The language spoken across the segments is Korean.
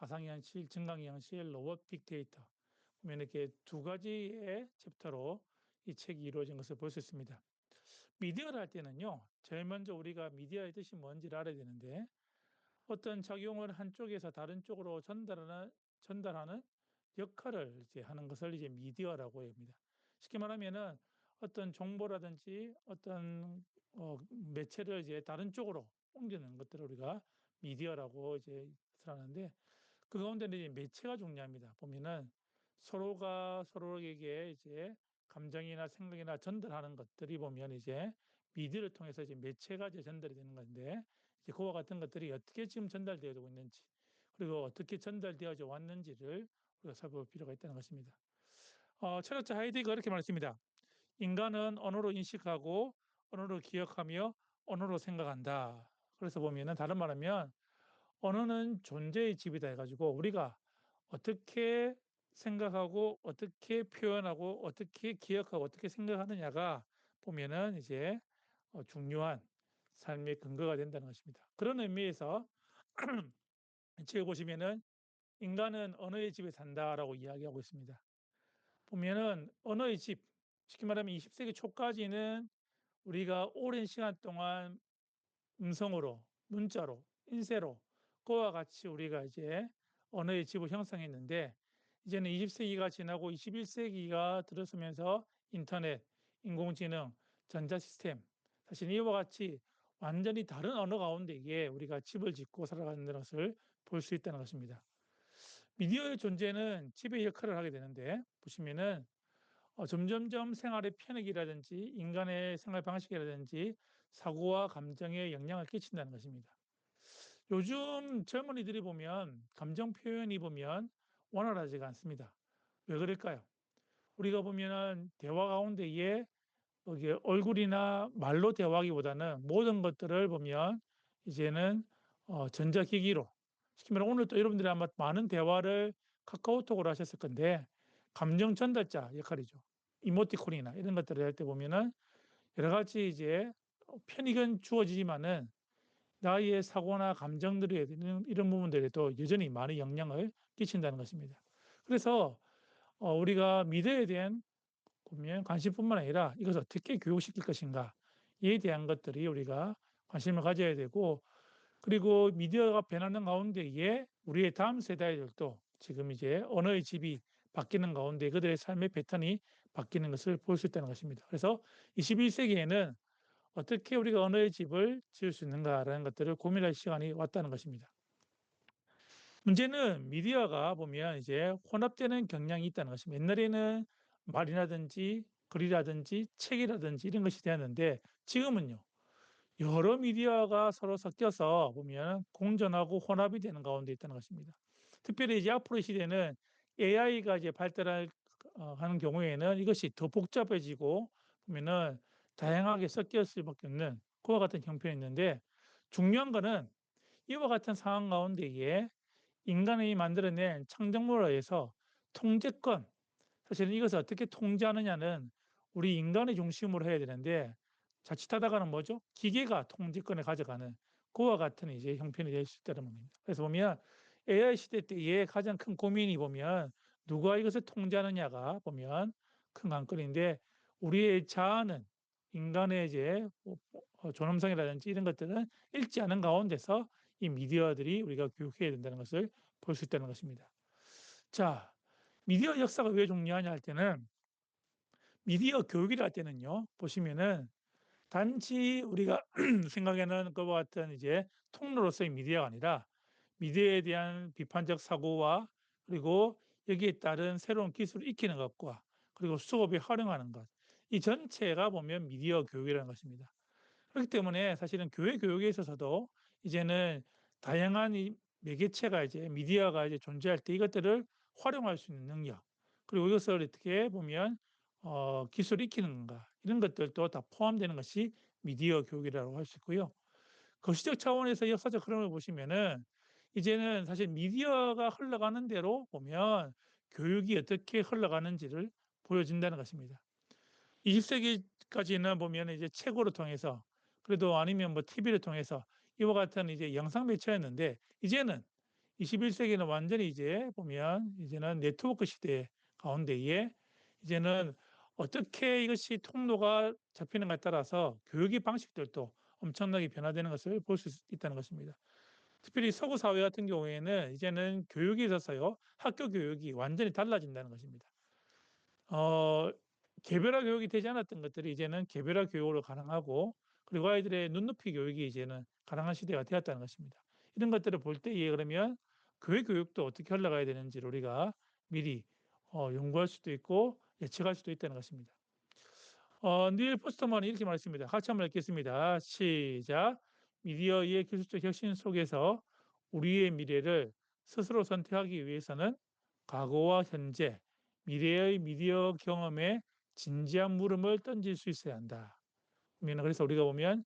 가상현실, 증강현실, 로봇, 빅데이터 보면 이렇게 두 가지의 챕터로 이 책이 이루어진 것을 볼 수 있습니다. 미디어를 할 때는요, 제일 먼저 우리가 미디어의 뜻이 뭔지를 알아야 되는데 어떤 작용을 한쪽에서 다른 쪽으로 전달하는 역할을 이제 하는 것을 이제 미디어라고 합니다. 쉽게 말하면은 어떤 정보라든지 어떤 매체를 이제 다른 쪽으로 옮기는 것들을 우리가 미디어라고 이제 하는데 그 가운데는 이제 매체가 중요합니다. 보면은 서로가 서로에게 이제 감정이나 생각이나 전달하는 것들이 보면 이제 미디어를 통해서 이제 매체가 이제 전달이 되는 건데 이제 그와 같은 것들이 어떻게 지금 전달되어 고 있는지 그리고 어떻게 전달되어져 왔는지를 우리가 살펴볼 필요가 있다는 것입니다. 철학자 하이데거가 이렇게 말했습니다. 인간은 언어로 인식하고 언어로 기억하며 언어로 생각한다. 그래서 보면은 다른 말하면 언어는 존재의 집이다 해가지고 우리가 어떻게 생각하고 어떻게 표현하고 어떻게 기억하고 어떻게 생각하느냐가 보면은 이제 중요한 삶의 근거가 된다는 것입니다. 그런 의미에서 책에 보시면은 인간은 언어의 집에 산다라고 이야기하고 있습니다. 보면은 언어의 집, 쉽게 말하면 20세기 초까지는 우리가 오랜 시간 동안 음성으로, 문자로, 인쇄로 그와 같이 우리가 이제 언어의 집을 형성했는데 이제는 20세기가 지나고 21세기가 들어서면서 인터넷, 인공지능, 전자시스템 사실 이와 같이 완전히 다른 언어 가운데에 우리가 집을 짓고 살아가는 것을 볼 수 있다는 것입니다. 미디어의 존재는 집의 역할을 하게 되는데 보시면은 점점점 생활의 편익이라든지 인간의 생활 방식이라든지 사고와 감정에 영향을 끼친다는 것입니다. 요즘 젊은이들이 보면 감정 표현이 보면 원활하지가 않습니다. 왜 그럴까요? 우리가 보면은 대화 가운데에 이게 얼굴이나 말로 대화하기보다는 모든 것들을 보면 이제는 전자기기로 쉽게 말하면 오늘 또 여러분들이 아마 많은 대화를 카카오톡으로 하셨을 건데 감정 전달자 역할이죠. 이모티콘이나 이런 것들을 할 때 보면은 여러 가지 이제 편익은 주어지지만은 나의 사고나 감정들에 이런 부분들에도 여전히 많은 영향을 끼친다는 것입니다. 그래서 우리가 미래에 대한 보면 관심뿐만 아니라 이것을 어떻게 교육시킬 것인가에 대한 것들이 우리가 관심을 가져야 되고 그리고 미디어가 변하는 가운데에 우리의 다음 세대들도 지금 이제 언어의 집이 바뀌는 가운데 그들의 삶의 패턴이 바뀌는 것을 볼 수 있다는 것입니다. 그래서 21세기에는 어떻게 우리가 언어의 집을 지을 수 있는가라는 것들을 고민할 시간이 왔다는 것입니다. 문제는 미디어가 보면 이제 혼합되는 경향이 있다는 것입니다. 옛날에는 말이라든지 글이라든지 책이라든지 이런 것이 되었는데 지금은요. 여러 미디어가 서로 섞여서 보면 공존하고 혼합이 되는 가운데 있다는 것입니다. 특별히 이제 앞으로 시대는 AI가 이제 발달할 하는 경우에는 이것이 더 복잡해지고 보면은 다양하게 섞일 수밖에 없는 그와 같은 형편이 있는데 중요한 거는 이와 같은 상황 가운데에 인간이 만들어낸 창작물에 의해서 통제권, 사실은 이것을 어떻게 통제하느냐는 우리 인간의 중심으로 해야 되는데 자칫하다가는 뭐죠? 기계가 통제권을 가져가는 그와 같은 이제 형편이 될 수 있다는 겁니다. 그래서 보면 AI 시대 때의 가장 큰 고민이 보면 누가 이것을 통제하느냐가 보면 큰 관건인데 우리의 자아는 인간의 이제 존엄성이라든지 이런 것들은 잃지 않은 가운데서 이 미디어들이 우리가 교육해야 된다는 것을 볼 수 있다는 것입니다. 자, 미디어 역사가 왜 중요하냐 할 때는 미디어 교육이라 할 때는요. 보시면은 단지 우리가 생각하는 것과 같은 이제 통로로서의 미디어가 아니라 미디어에 대한 비판적 사고와 그리고 여기에 따른 새로운 기술을 익히는 것과 그리고 수업에 활용하는 것. 이 전체가 보면 미디어 교육이라는 것입니다. 그렇기 때문에 사실은 교회 교육에 있어서도 이제는 다양한 이 매개체가 이제 미디어가 이제 존재할 때 이것들을 활용할 수 있는 능력 그리고 이것을 어떻게 보면 기술을 익히는 건가 이런 것들도 다 포함되는 것이 미디어 교육이라고 할 수 있고요. 거시적 차원에서 역사적 흐름을 보시면은 이제는 사실 미디어가 흘러가는 대로 보면 교육이 어떻게 흘러가는지를 보여준다는 것입니다. 20세기까지는 보면 이제 책으로 통해서 그래도 아니면 뭐 TV를 통해서 이와 같은 이제 영상 매체였는데 이제는 21세기는 완전히 이제 보면 이제는 네트워크 시대 가운데에 이제는 어떻게 이것이 통로가 잡히는가에 따라서 교육의 방식들도 엄청나게 변화되는 것을 볼 수 있다는 것입니다. 특별히 서구 사회 같은 경우에는 이제는 교육에 있어서요, 학교 교육이 완전히 달라진다는 것입니다. 어, 개별화 교육이 되지 않았던 것들이 이제는 개별화 교육으로 가능하고, 그리고 아이들의 눈높이 교육이 이제는 가능한 시대가 되었다는 것입니다. 이런 것들을 볼 때에 그러면 교회 교육도 어떻게 흘러가야 되는지를 우리가 미리 연구할 수도 있고 예측할 수도 있다는 것입니다. 닐 포스터만이 이렇게 말했습니다. 같이 한번 읽겠습니다. 시작. 미디어의 기술적 혁신 속에서 우리의 미래를 스스로 선택하기 위해서는 과거와 현재, 미래의 미디어 경험에 진지한 물음을 던질 수 있어야 한다. 그래서 우리가 보면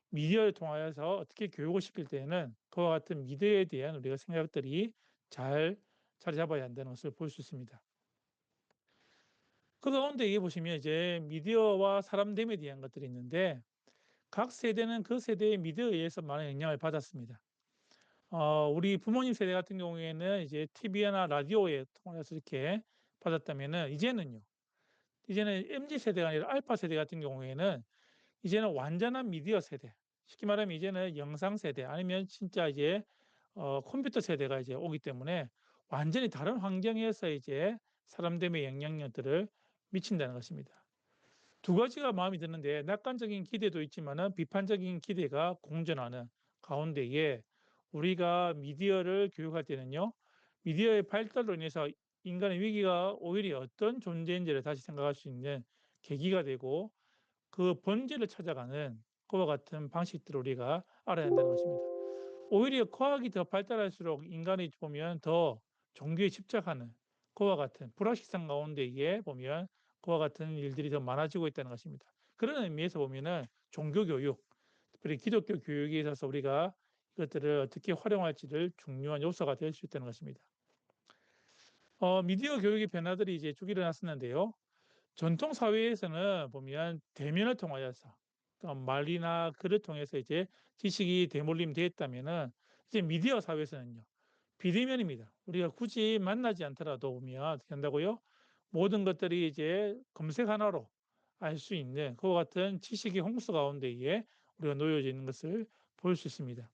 미디어를 통하여서 어떻게 교육을 시킬 때에는 그와 같은 미디어에 대한 우리가 생각들이 잘 자리 잡아야 한다는 것을 볼 수 있습니다. 그 가운데 이게 보시면 이제 미디어와 사람됨에 대한 것들이 있는데 각 세대는 그 세대의 미디어에 의해서 많은 영향을 받았습니다. 우리 부모님 세대 같은 경우에는 이제 TV나 라디오에 통해서 이렇게 받았다면은 이제는 MZ 세대가 아니라 알파 세대 같은 경우에는 이제는 완전한 미디어 세대. 쉽게 말하면 이제는 영상 세대 아니면 진짜 이제 컴퓨터 세대가 이제 오기 때문에 완전히 다른 환경에서 이제 사람됨의 영향력들을 미친다는 것입니다. 두 가지가 마음이 드는데 낙관적인 기대도 있지만은 비판적인 기대가 공존하는 가운데에 우리가 미디어를 교육할 때는요, 미디어의 발달로 인해서 인간의 위기가 오히려 어떤 존재인지를 다시 생각할 수 있는 계기가 되고 그 본질을 찾아가는 그와 같은 방식들을 우리가 알아야 한다는 것입니다. 오히려 과학이 더 발달할수록 인간이 보면 더 종교에 집착하는 그와 같은 불확실성 가운데에 보면 그와 같은 일들이 더 많아지고 있다는 것입니다. 그런 의미에서 보면은 종교 교육, 특별히 기독교 교육에 있어서 우리가 이것들을 어떻게 활용할지를 중요한 요소가 될 수 있다는 것입니다. 미디어 교육의 변화들이 이제 쭉 일어났었는데요. 전통 사회에서는 보면 대면을 통하여서 그러니까 말이나 글을 통해서 이제 지식이 대물림되었다면은 이제 미디어 사회에서는요. 비대면입니다. 우리가 굳이 만나지 않더라도 보면 어떻게 한다고요? 모든 것들이 이제 검색 하나로 알 수 있는 그와 같은 지식의 홍수 가운데에 우리가 놓여져 있는 것을 볼 수 있습니다.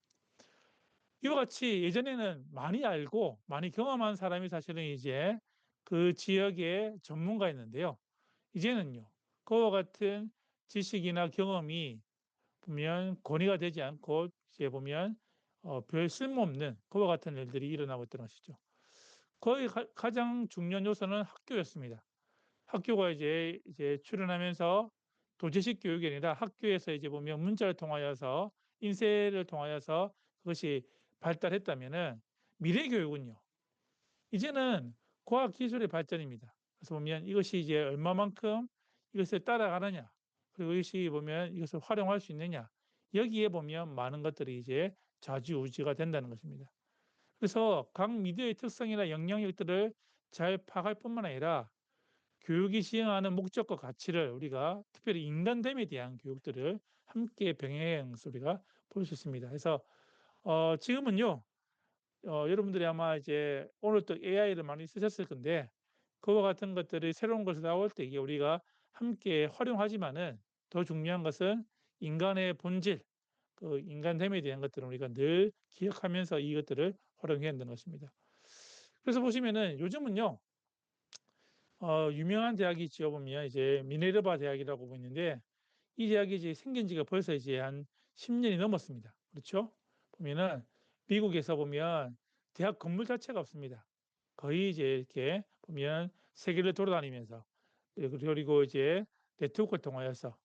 이와 같이 예전에는 많이 알고 많이 경험한 사람이 사실은 이제 그 지역의 전문가였는데요. 이제는요. 그와 같은 지식이나 경험이 보면 권위가 되지 않고 이제 보면 별 쓸모없는 그와 같은 일들이 일어나고 있다는 것이죠. 거의 가장 중요한 요소는 학교였습니다. 학교가 이제 출연하면서 도제식 교육이 아니라 학교에서 이제 보면 문자를 통하여서 인쇄를 통하여서 그것이 발달했다면은 미래 교육은요. 이제는 과학 기술의 발전입니다. 그래서 보면 이것이 이제 얼마만큼 이것을 따라가느냐, 그리고 이것이 보면 이것을 활용할 수 있느냐, 여기에 보면 많은 것들이 이제 좌지우지가 된다는 것입니다. 그래서 각 미디어의 특성이나 영향력들을 잘 파악할 뿐만 아니라 교육이 시행하는 목적과 가치를 우리가 특별히 인간됨에 대한 교육들을 함께 병행해서 우리가 볼 수 있습니다. 그래서 지금은요, 여러분들이 아마 이제 오늘 또 AI를 많이 쓰셨을 건데 그와 같은 것들이 새로운 것이 나올 때 이게 우리가 함께 활용하지만은 더 중요한 것은 인간의 본질, 그 인간됨에 대한 것들을 우리가 늘 기억하면서 이것들을 활용해야 한다는 것입니다. 그래서 보시면은 요즘은요, 유명한 대학이 지어 보면 이제 미네르바 대학이라고 보이는데 이 대학이 이제 생긴 지가 벌써 이제 한 10년이 넘었습니다. 그렇죠? 보면은 미국에서 보면 대학 건물 자체가 없습니다. 거의 이제 이렇게 보면 세계를 돌아다니면서 그리고 이제 네트워크를 통하여서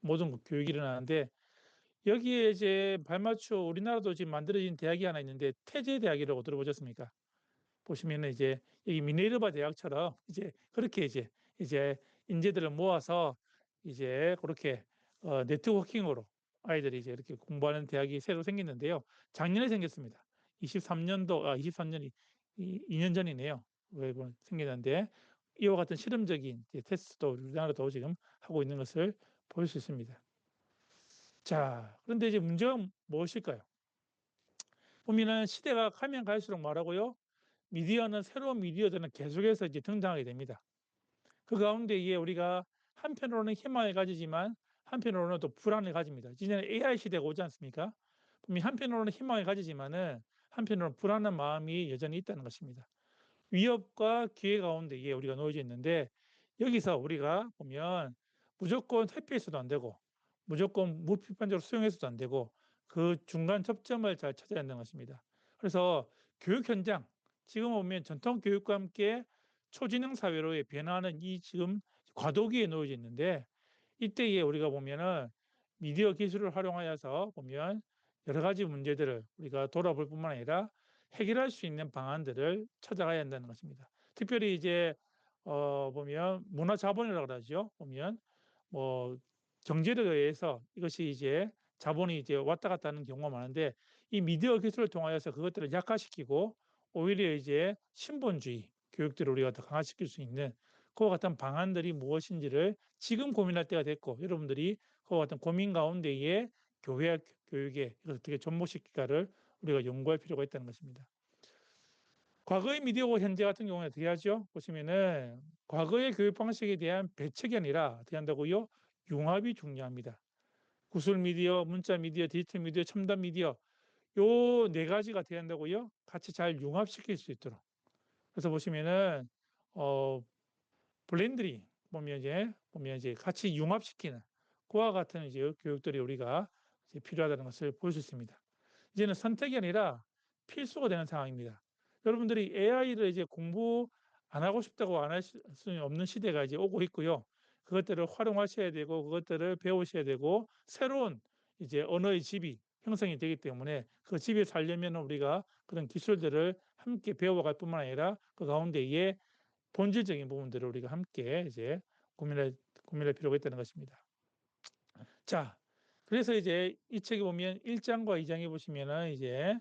모든 교육이 일어나는데 여기에 이제 발맞춰 우리나라도 지금 만들어진 대학이 하나 있는데 태제 대학이라고 들어보셨습니까? 보시면은 이제 여기 미네르바 대학처럼 이제 그렇게 이제 인재들을 모아서 이제 그렇게 네트워킹으로 아이들이 이제 이렇게 공부하는 대학이 새로 생겼는데요. 작년에 생겼습니다. 23년도 23년이 2년 전이네요. 왜 생겼는데 이와 같은 실험적인 테스트도 우리나라도 지금 하고 있는 것을 볼 수 있습니다. 자, 그런데 이제 문제가 무엇일까요? 보면은 시대가 가면 갈수록 뭐라고요? 미디어는 새로운 미디어들은 계속해서 이제 등장하게 됩니다. 그 가운데에 우리가 한편으로는 희망을 가지지만 한편으로는 또 불안을 가집니다. 이제는 AI 시대가 오지 않습니까? 보면 한편으로는 희망을 가지지만은 한편으로는 불안한 마음이 여전히 있다는 것입니다. 위협과 기회 가운데에 우리가 놓여져 있는데 여기서 우리가 보면 무조건 회피해서도 안 되고 무조건 무비판적으로 수용해서도 안 되고 그 중간 접점을 잘 찾아야 한다는 것입니다. 그래서 교육 현장, 지금 보면 전통 교육과 함께 초지능 사회로의 변화하는 이 지금 과도기에 놓여져 있는데 이때에 우리가 보면은 미디어 기술을 활용하여서 보면 여러 가지 문제들을 우리가 돌아볼 뿐만 아니라 해결할 수 있는 방안들을 찾아가야 한다는 것입니다. 특별히 이제 보면 문화 자본이라고 그러죠. 보면 뭐 경제력에 의해서 이것이 이제 자본이 이제 왔다 갔다 하는 경우가 많은데 이 미디어 기술을 통하여서 그것들을 약화시키고 오히려 이제 신본주의 교육들을 우리가 더 강화시킬 수 있는 그와 같은 방안들이 무엇인지를 지금 고민할 때가 됐고 여러분들이 그와 같은 고민 가운데에 교회 교육에 이걸 어떻게 접목시킬까를 우리가 연구할 필요가 있다는 것입니다. 과거의 미디어와 현재 같은 경우는 어떻게 하죠? 보시면은 과거의 교육 방식에 대한 배척이 아니라 어떻게 한다고요? 융합이 중요합니다. 구술 미디어, 문자 미디어, 디지털 미디어, 첨단 미디어 요 네 가지가 어떻게 한다고요? 같이 잘 융합시킬 수 있도록. 그래서 보시면은 어 블렌드링 보면 이제 같이 융합시키는 그와 같은 이제 교육들이 우리가 이제 필요하다는 것을 볼 수 있습니다. 이제는 선택이 아니라 필수가 되는 상황입니다. 여러분들이 AI를 이제 공부 안 하고 싶다고 안 할 수는 없는 시대가 이제 오고 있고요. 그것들을 활용하셔야 되고 그것들을 배우셔야 되고 새로운 이제 언어의 집이 형성이 되기 때문에 그 집에 살려면 우리가 그런 기술들을 함께 배워갈 뿐만 아니라 그 가운데에 본질적인 부분들을 우리가 함께 이제 고민할 고민할 필요가 있다는 것입니다. 자, 그래서 이제 이 책에 보면 1장과 2장에 보시면은 이제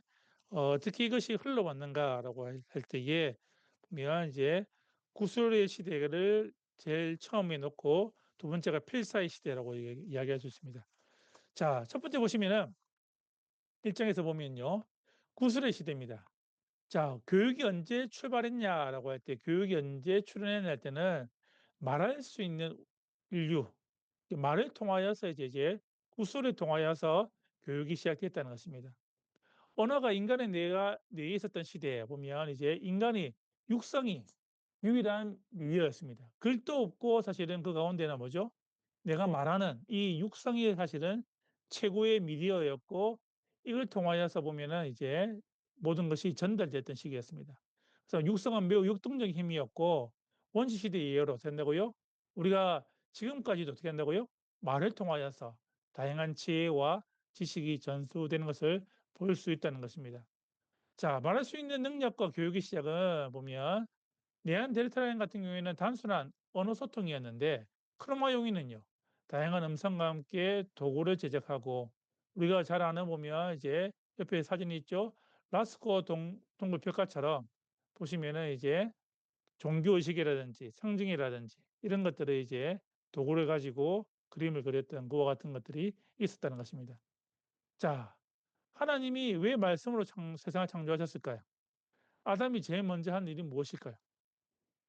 어떻게 이것이 흘러왔는가라고 할 때에 보면 이제 구술의 시대를 제일 처음에 놓고 두 번째가 필사의 시대라고 이야기할 수 있습니다. 자, 첫 번째 보시면은 1장에서 보면요. 구술의 시대입니다. 자, 교육이 언제 출발했냐라고 할 때 교육이 언제 출현했냐 할 때는 말할 수 있는 인류, 말을 통하여서 이제 구술을 통하여서 교육이 시작됐다는 것입니다. 언어가 인간의 뇌에 있었던 시대에 보면 이제 인간이 육성이 유일한 미디어였습니다. 글도 없고 사실은 그 가운데는 뭐죠? 내가 말하는 이 육성이 사실은 최고의 미디어였고 이걸 통하여서 보면은 이제 모든 것이 전달됐던 시기였습니다. 그래서 육성은 매우 역동적인 힘이었고 원시 시대 이후로 된다고요. 우리가 지금까지도 어떻게 한다고요? 말을 통하여서 다양한 지혜와 지식이 전수되는 것을 볼 수 있다는 것입니다. 자, 말할 수 있는 능력과 교육의 시작은 보면 네안데르탈인 같은 경우에는 단순한 언어 소통이었는데 크로마용인은요. 다양한 음성과 함께 도구를 제작하고 우리가 잘 아는 보면 이제 옆에 사진이 있죠. 라스코 동굴 벽화처럼 보시면은 이제 종교 의식이라든지 상징이라든지 이런 것들을 이제 도구를 가지고 그림을 그렸던 그와 같은 것들이 있었다는 것입니다. 자, 하나님이 왜 말씀으로 세상을 창조하셨을까요? 아담이 제일 먼저 한 일이 무엇일까요?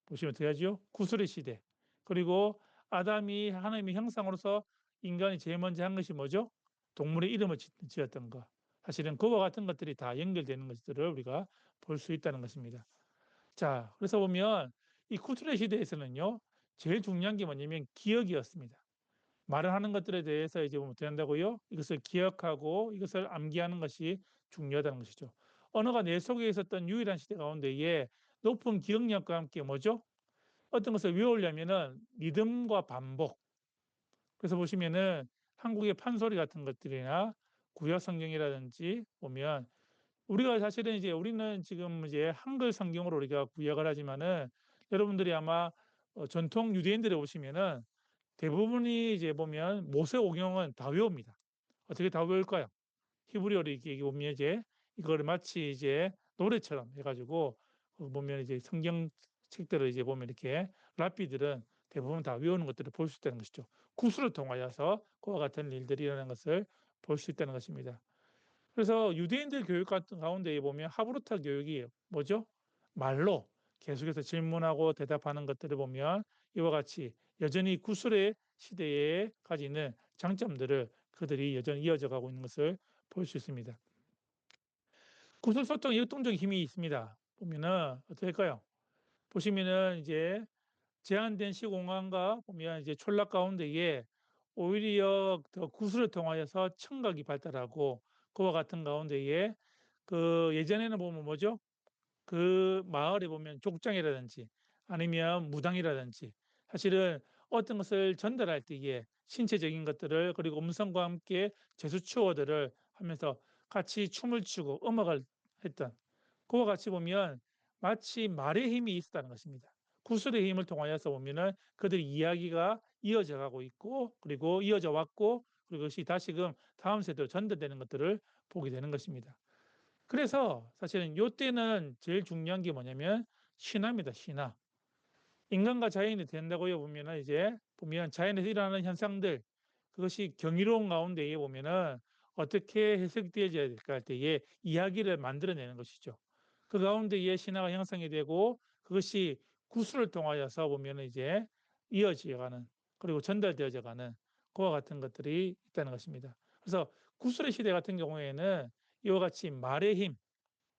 보시면 어떻게 하죠? 구술의 시대. 그리고 아담이 하나님의 형상으로서 인간이 제일 먼저 한 것이 뭐죠? 동물의 이름을 지었던 것. 사실은 그와 같은 것들이 다 연결되는 것들을 우리가 볼 수 있다는 것입니다. 자, 그래서 보면 이 구술의 시대에서는요, 제일 중요한 게 뭐냐면 기억이었습니다. 말을 하는 것들에 대해서 이제 보면 어떻게 한다고요? 이것을 기억하고 이것을 암기하는 것이 중요하다는 것이죠. 언어가 내 속에 있었던 유일한 시대 가운데에 높은 기억력과 함께 뭐죠? 어떤 것을 외우려면은 리듬과 반복. 그래서 보시면은 한국의 판소리 같은 것들이나 구약 성경이라든지 보면 우리가 사실은 이제 우리는 지금 이제 한글 성경으로 우리가 구약을 하지만은 여러분들이 아마 전통 유대인들에 오시면은 대부분이 이제 보면 모세오경은 다 외웁니다. 어떻게 다 외울까요? 히브리어로 이렇게 보면 이제 이거를 마치 이제 노래처럼 해가지고 보면 이제 성경 책들을 이제 보면 이렇게 랍비들은 대부분 다 외우는 것들을 볼 수 있다는 것이죠. 구술을 통하여서 그와 같은 일들이 일어나는 것을 볼 수 있다는 것입니다. 그래서 유대인들 교육 같은 가운데에 보면 하브루타 교육이 뭐죠? 말로 계속해서 질문하고 대답하는 것들을 보면 이와 같이 여전히 구술의 시대에 가지는 장점들을 그들이 여전히 이어져 가고 있는 것을 볼 수 있습니다. 구술 소통에 역동적인 힘이 있습니다. 보면은 어떻게 할까요? 보시면은 이제 제한된 시공간과 보면 이제 촌락 가운데에 오히려 더 구술을 통하여서 청각이 발달하고 그와 같은 가운데에 예전에는 보면 뭐죠? 그 마을에 보면 족장이라든지 아니면 무당이라든지 사실은 어떤 것을 전달할 때에 신체적인 것들을 그리고 음성과 함께 제스처어들을 하면서 같이 춤을 추고 음악을 했던 그와 같이 보면 마치 말의 힘이 있었다는 것입니다. 구슬의 힘을 통하여서 보면은 그들의 이야기가 이어져 가고 있고 그리고 이어져 왔고 그리고 그것이 다시금 다음 세대로 전달되는 것들을 보게 되는 것입니다. 그래서 사실은 요때는 제일 중요한 게 뭐냐면 신화입니다, 신화. 인간과 자연이 된다고요 보면은 이제 보면 자연에서 일어나는 현상들 그것이 경이로운 가운데에 보면은 어떻게 해석되어져야 될까 할 때에 이야기를 만들어내는 것이죠. 그 가운데에 신화가 형성이 되고 그것이 구술을 통하여서 보면은 이제 이어져 가는 그리고 전달되어져 가는 그와 같은 것들이 있다는 것입니다. 그래서 구술의 시대 같은 경우에는 이와 같이 말의 힘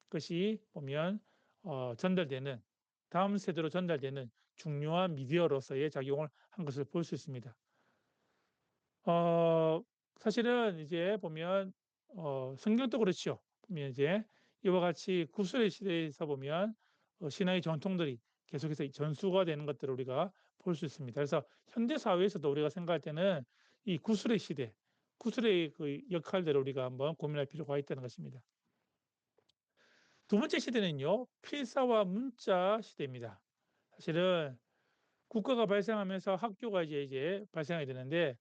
것이 보면 전달되는 다음 세대로 전달되는 중요한 미디어로서의 작용을 한 것을 볼 수 있습니다. 어 사실은 이제 보면 성경도 그렇죠. 보면 이제 이와 같이 구술의 시대에서 보면 신화의 전통들이 계속해서 전수가 되는 것들을 우리가 볼 수 있습니다. 그래서 현대 사회에서도 우리가 생각할 때는 이 구술의 시대, 구술의 그 역할들을 우리가 한번 고민할 필요가 있다는 것입니다. 두 번째 시대는요. 필사와 문자 시대입니다. 사실은 국가가 발생하면서 학교가 이제 발생하게 되는데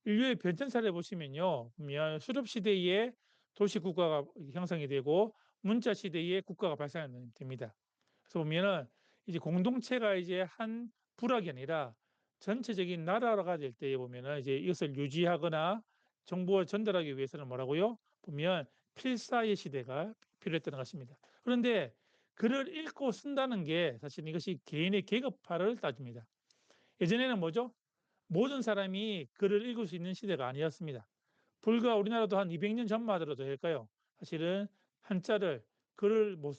인류의 변천사를 보시면요. 보면 수렵 시대에 도시 국가가 형성이 되고 문자 시대에 국가가 발생이 됩니다. 그래서 보면은 이제 공동체가 이제 한 부락이 아니라 전체적인 나라가 될 때에 보면은 이제 이것을 유지하거나 정보를 전달하기 위해서는 뭐라고요? 보면 필사의 시대가 필요했다는 것입니다. 그런데 글을 읽고 쓴다는 게 사실 이것이 개인의 계급화를 따집니다. 예전에는 뭐죠? 모든 사람이 글을 읽을 수 있는 시대가 아니었습니다. 불과 우리나라도 한 200년 전만 하더라도 될까요? 사실은 한자를 글을 못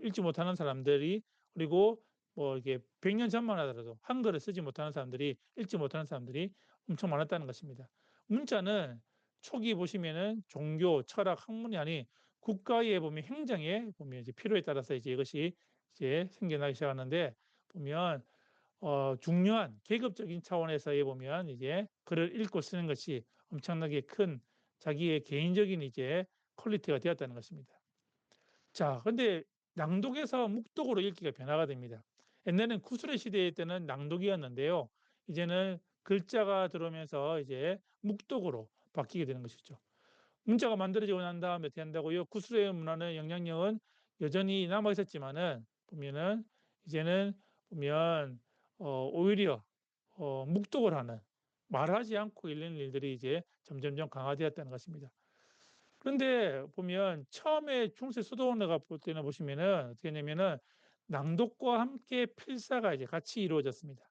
읽지 못하는 사람들이 그리고 뭐 이게 100년 전만 하더라도 한글을 쓰지 못하는 사람들이 읽지 못하는 사람들이 엄청 많았다는 것입니다. 문자는 초기 보시면은 종교, 철학, 학문이 아닌 국가에 보면 행정에 보면 이제 필요에 따라서 이제 이것이 이제 생겨나기 시작하는데 보면 중요한 계급적인 차원에서의 보면 이제 글을 읽고 쓰는 것이 엄청나게 큰 자기의 개인적인 이제 퀄리티가 되었다는 것입니다. 자, 그런데 낭독에서 묵독으로 읽기가 변화가 됩니다. 옛날에는 구술의 시대 때는 낭독이었는데요. 이제는 글자가 들어오면서 이제 묵독으로 바뀌게 되는 것이죠. 문자가 만들어지고 난 다음에 어떻게 한다고요? 구술의 문화는 영향력은 여전히 남아 있었지만은 보면은 이제는 보면 오히려 묵독을 하는 말하지 않고 읽는 일들이 이제 점점점 강화되었다는 것입니다. 그런데 보면 처음에 중세 수도원어가 볼 때는 보시면은 어떻게 했냐면은 낭독과 함께 필사가 이제 같이 이루어졌습니다.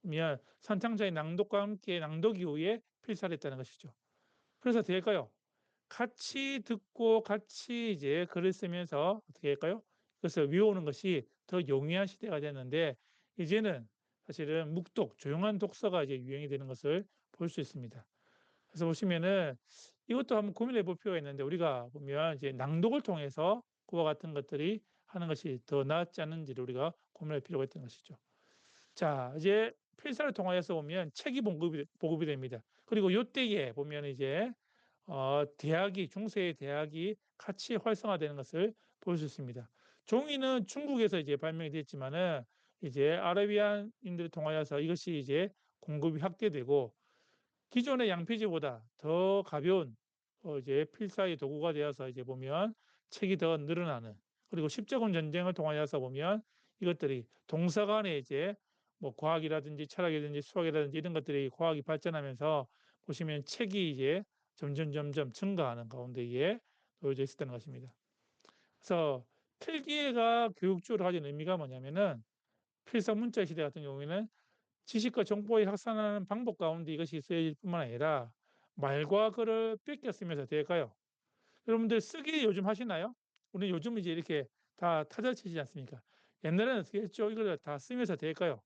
보면 선창자의 낭독과 함께 낭독 이후에 필사를 했다는 것이죠. 그래서 될까요? 같이 듣고 같이 이제 글을 쓰면서 어떻게 할까요? 그것을 외우는 것이 더 용이한 시대가 됐는데 이제는 사실은 묵독, 조용한 독서가 이제 유행이 되는 것을 볼 수 있습니다. 그래서 보시면은 이것도 한번 고민해 볼 필요가 있는데 우리가 보면 이제 낭독을 통해서 그와 같은 것들이 하는 것이 더 낫지 않은지를 우리가 고민할 필요가 있다는 것이죠. 자, 이제 필사를 통하여서 보면 책이 보급이 됩니다. 그리고 요때에 보면 이제 대학이 중세의 대학이 같이 활성화되는 것을 볼 수 있습니다. 종이는 중국에서 이제 발명이 됐지만은 이제 아라비안인들을 통하여서 이것이 이제 공급이 확대되고 기존의 양피지보다 더 가벼운 이제 필사의 도구가 되어서 이제 보면 책이 더 늘어나는 그리고 십자군 전쟁을 통하여서 보면 이것들이 동서 간에 이제 뭐 과학이라든지 철학이라든지 수학이라든지 이런 것들이 과학이 발전하면서 보시면 책이 이제 점점 증가하는 가운데에 놓여져 있었다는 것입니다. 그래서 필기가 교육적으로 가진 의미가 뭐냐면은 필사 문자 시대 같은 경우에는 지식과 정보의 확산하는 방법 가운데 이것이 있어야 뿐만 아니라 말과 글을 뺏겨 쓰면서 될까요? 여러분들 쓰기 요즘 하시나요? 우리 요즘 이제 이렇게 다 타자치지 않습니까? 옛날에는 어떻게 했죠? 이걸 다 쓰면서 될까요?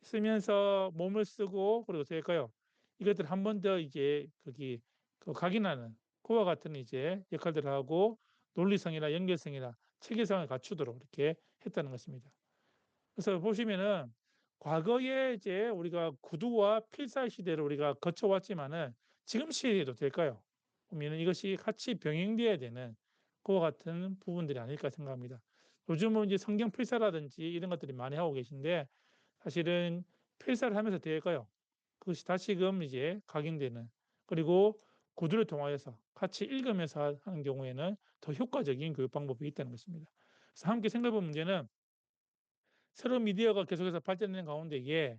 쓰면서 몸을 쓰고 그리고 될까요? 이것들 한 번 더 이제 거기 각인하는 그와 같은 이제 역할들을 하고 논리성이나 연결성이나 체계성을 갖추도록 이렇게 했다는 것입니다. 그래서 보시면은 과거에 이제 우리가 구두와 필사 시대를 우리가 거쳐왔지만은 지금 시대에도 될까요? 보면은 이것이 같이 병행돼야 되는 그와 같은 부분들이 아닐까 생각합니다. 요즘은 이제 성경 필사라든지 이런 것들이 많이 하고 계신데 사실은 필사를 하면서 될까요? 그것이 다시금 이제 각인되는 그리고 구두를 통하여서 같이 읽으면서 하는 경우에는 더 효과적인 교육 방법이 있다는 것입니다. 그래서 함께 생각해 볼 문제는 새로운 미디어가 계속해서 발전되는 가운데에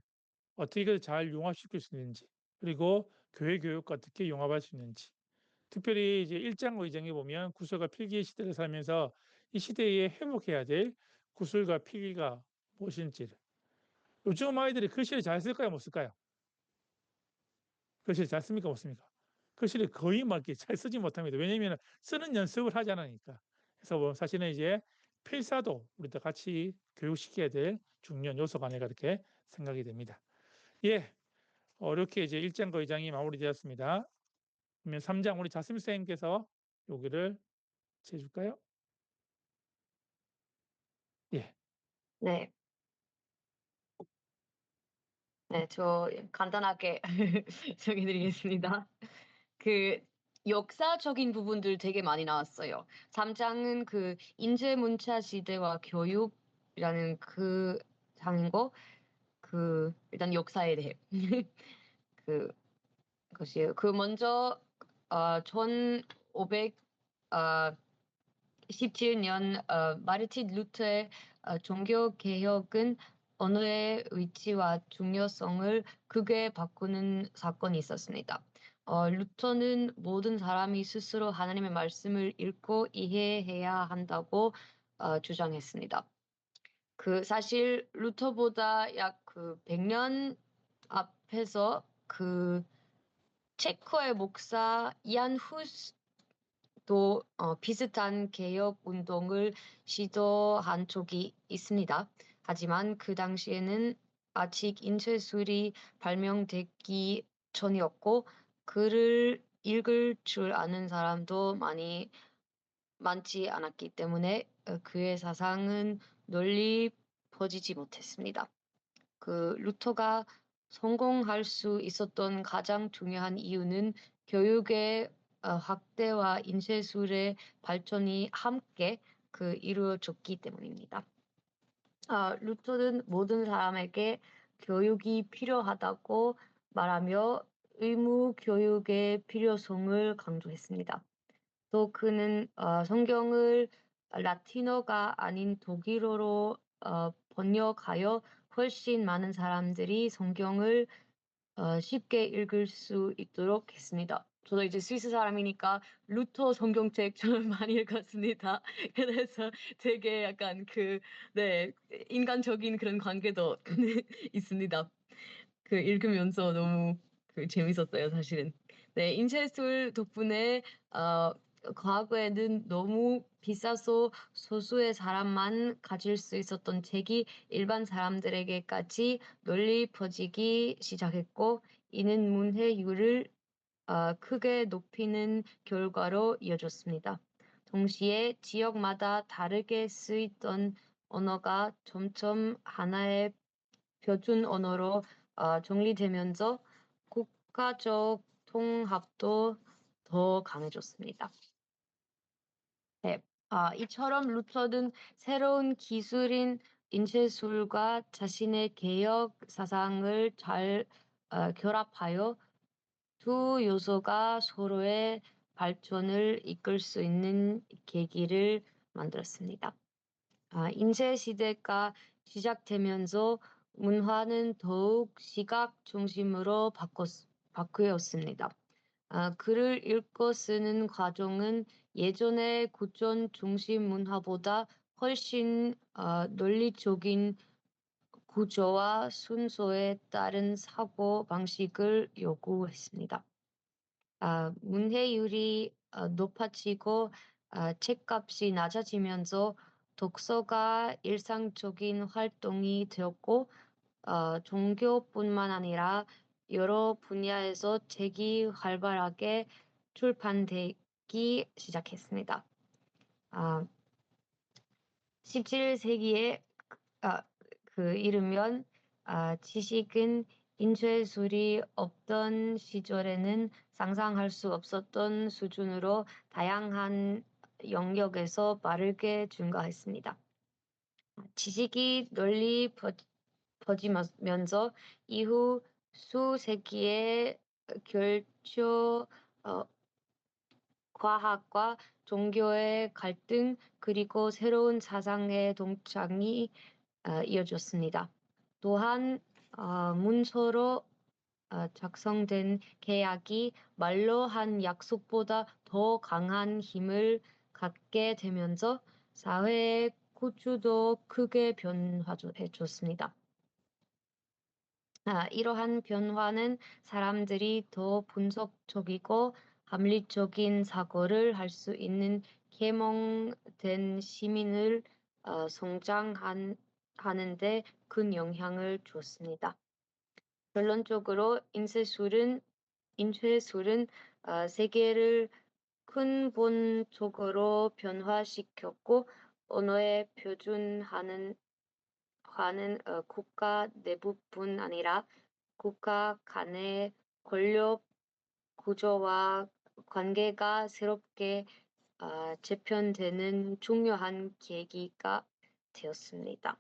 어떻게 그걸 잘 융합시킬 수 있는지 그리고 교회 교육과 어떻게 융합할 수 있는지 특별히 이제 1장 2장에 보면 구술과 필기의 시대를 살면서 이 시대에 회복해야 될 구술과 필기가 무엇인지를 요즘 아이들이 글씨를 잘 쓸까요 못 쓸까요? 글씨를 잘 씁니까 못 씁니까? 글씨를 거의 막 이렇게 잘 쓰지 못합니다. 왜냐하면 쓰는 연습을 하지 않으니까. 그래서 뭐 사실은 이제 필사도 우리도 같이 교육시켜야 될 중요한 요소가 아닐까 이렇게 생각이 됩니다. 예, 이렇게 이제 1장과 2장이 마무리되었습니다. 그러면 3장 우리 자스민 선생님께서 여기를 해줄까요? 예. 네, 네, 저 간단하게 소개드리겠습니다. 그 역사적인 부분들 되게 많이 나왔어요. 3장은 그 인재 문자 시대와 교육이라는 그 장인 그 일단 역사에 대해 그 것이에요. 그 먼저 1500 17년 마르틴 루터의 종교 개혁은 언어의 위치와 중요성을 크게 바꾸는 사건이 있었습니다. 루터는 모든 사람이 스스로 하나님의 말씀을 읽고 이해해야 한다고 주장했습니다. 그 사실 루터보다 약 그 100년 앞에서 그 체코의 목사 이안 후스도 비슷한 개혁 운동을 시도한 적이 있습니다. 하지만 그 당시에는 아직 인쇄술이 발명되기 전이었고 글을 읽을 줄 아는 사람도 많지 않았기 때문에 그의 사상은 널리 퍼지지 못했습니다. 그 루터가 성공할 수 있었던 가장 중요한 이유는 교육의 확대와 인쇄술의 발전이 함께 이루어졌기 때문입니다. 루터는 모든 사람에게 교육이 필요하다고 말하며 의무 교육의 필요성을 강조했습니다. 또 그는 성경을 라틴어가 아닌 독일어로 번역하여 훨씬 많은 사람들이 성경을 쉽게 읽을 수 있도록 했습니다. 저도 이제 스위스 사람이니까 루터 성경책 저는 많이 읽었습니다. 그래서 되게 약간 네, 인간적인 그런 관계도 있습니다. 읽으면서 너무 재밌었어요, 사실은. 네, 인쇄술 덕분에 과거에는 너무 비싸서 소수의 사람만 가질 수 있었던 책이 일반 사람들에게까지 널리 퍼지기 시작했고, 이는 문해율을 크게 높이는 결과로 이어졌습니다. 동시에 지역마다 다르게 쓰이던 언어가 점점 하나의 표준 언어로 정리되면서 국가적 통합도 더 강해졌습니다. 네, 이처럼 루터는 새로운 기술인 인쇄술과 자신의 개혁 사상을 잘 결합하여 두 요소가 서로의 발전을 이끌 수 있는 계기를 만들었습니다. 인쇄 시대가 시작되면서 문화는 더욱 시각 중심으로 바뀌었습니다. 글을 읽고 쓰는 과정은 예전의 구전 중심 문화보다 훨씬 논리적인 구조와 순서에 따른 사고 방식을 요구했습니다. 문해율이 높아지고 책값이 낮아지면서 독서가 일상적인 활동이 되었고 종교뿐만 아니라 여러 분야에서 책이 활발하게 출판되기 시작했습니다. 17세기에 이르면 지식은 인쇄술이 없던 시절에는 상상할 수 없었던 수준으로 다양한 영역에서 빠르게 증가했습니다. 지식이 널리 퍼지면서 이후 수세기의 결초 과학과 종교의 갈등 그리고 새로운 사상의 동창이 이어졌습니다. 또한 문서로 작성된 계약이 말로 한 약속보다 더 강한 힘을 갖게 되면서 사회의 구조도 크게 변화해졌습니다. 이러한 변화는 사람들이 더 분석적이고 합리적인 사고를 할 수 있는 계몽된 시민을 성장하는 데 큰 영향을 줬습니다. 결론적으로 인쇄술은 세계를 근본적으로 변화시켰고 언어의 표준화는 국가 내부뿐 아니라 국가 간의 권력 구조와 관계가 새롭게 재편되는 중요한 계기가 되었습니다.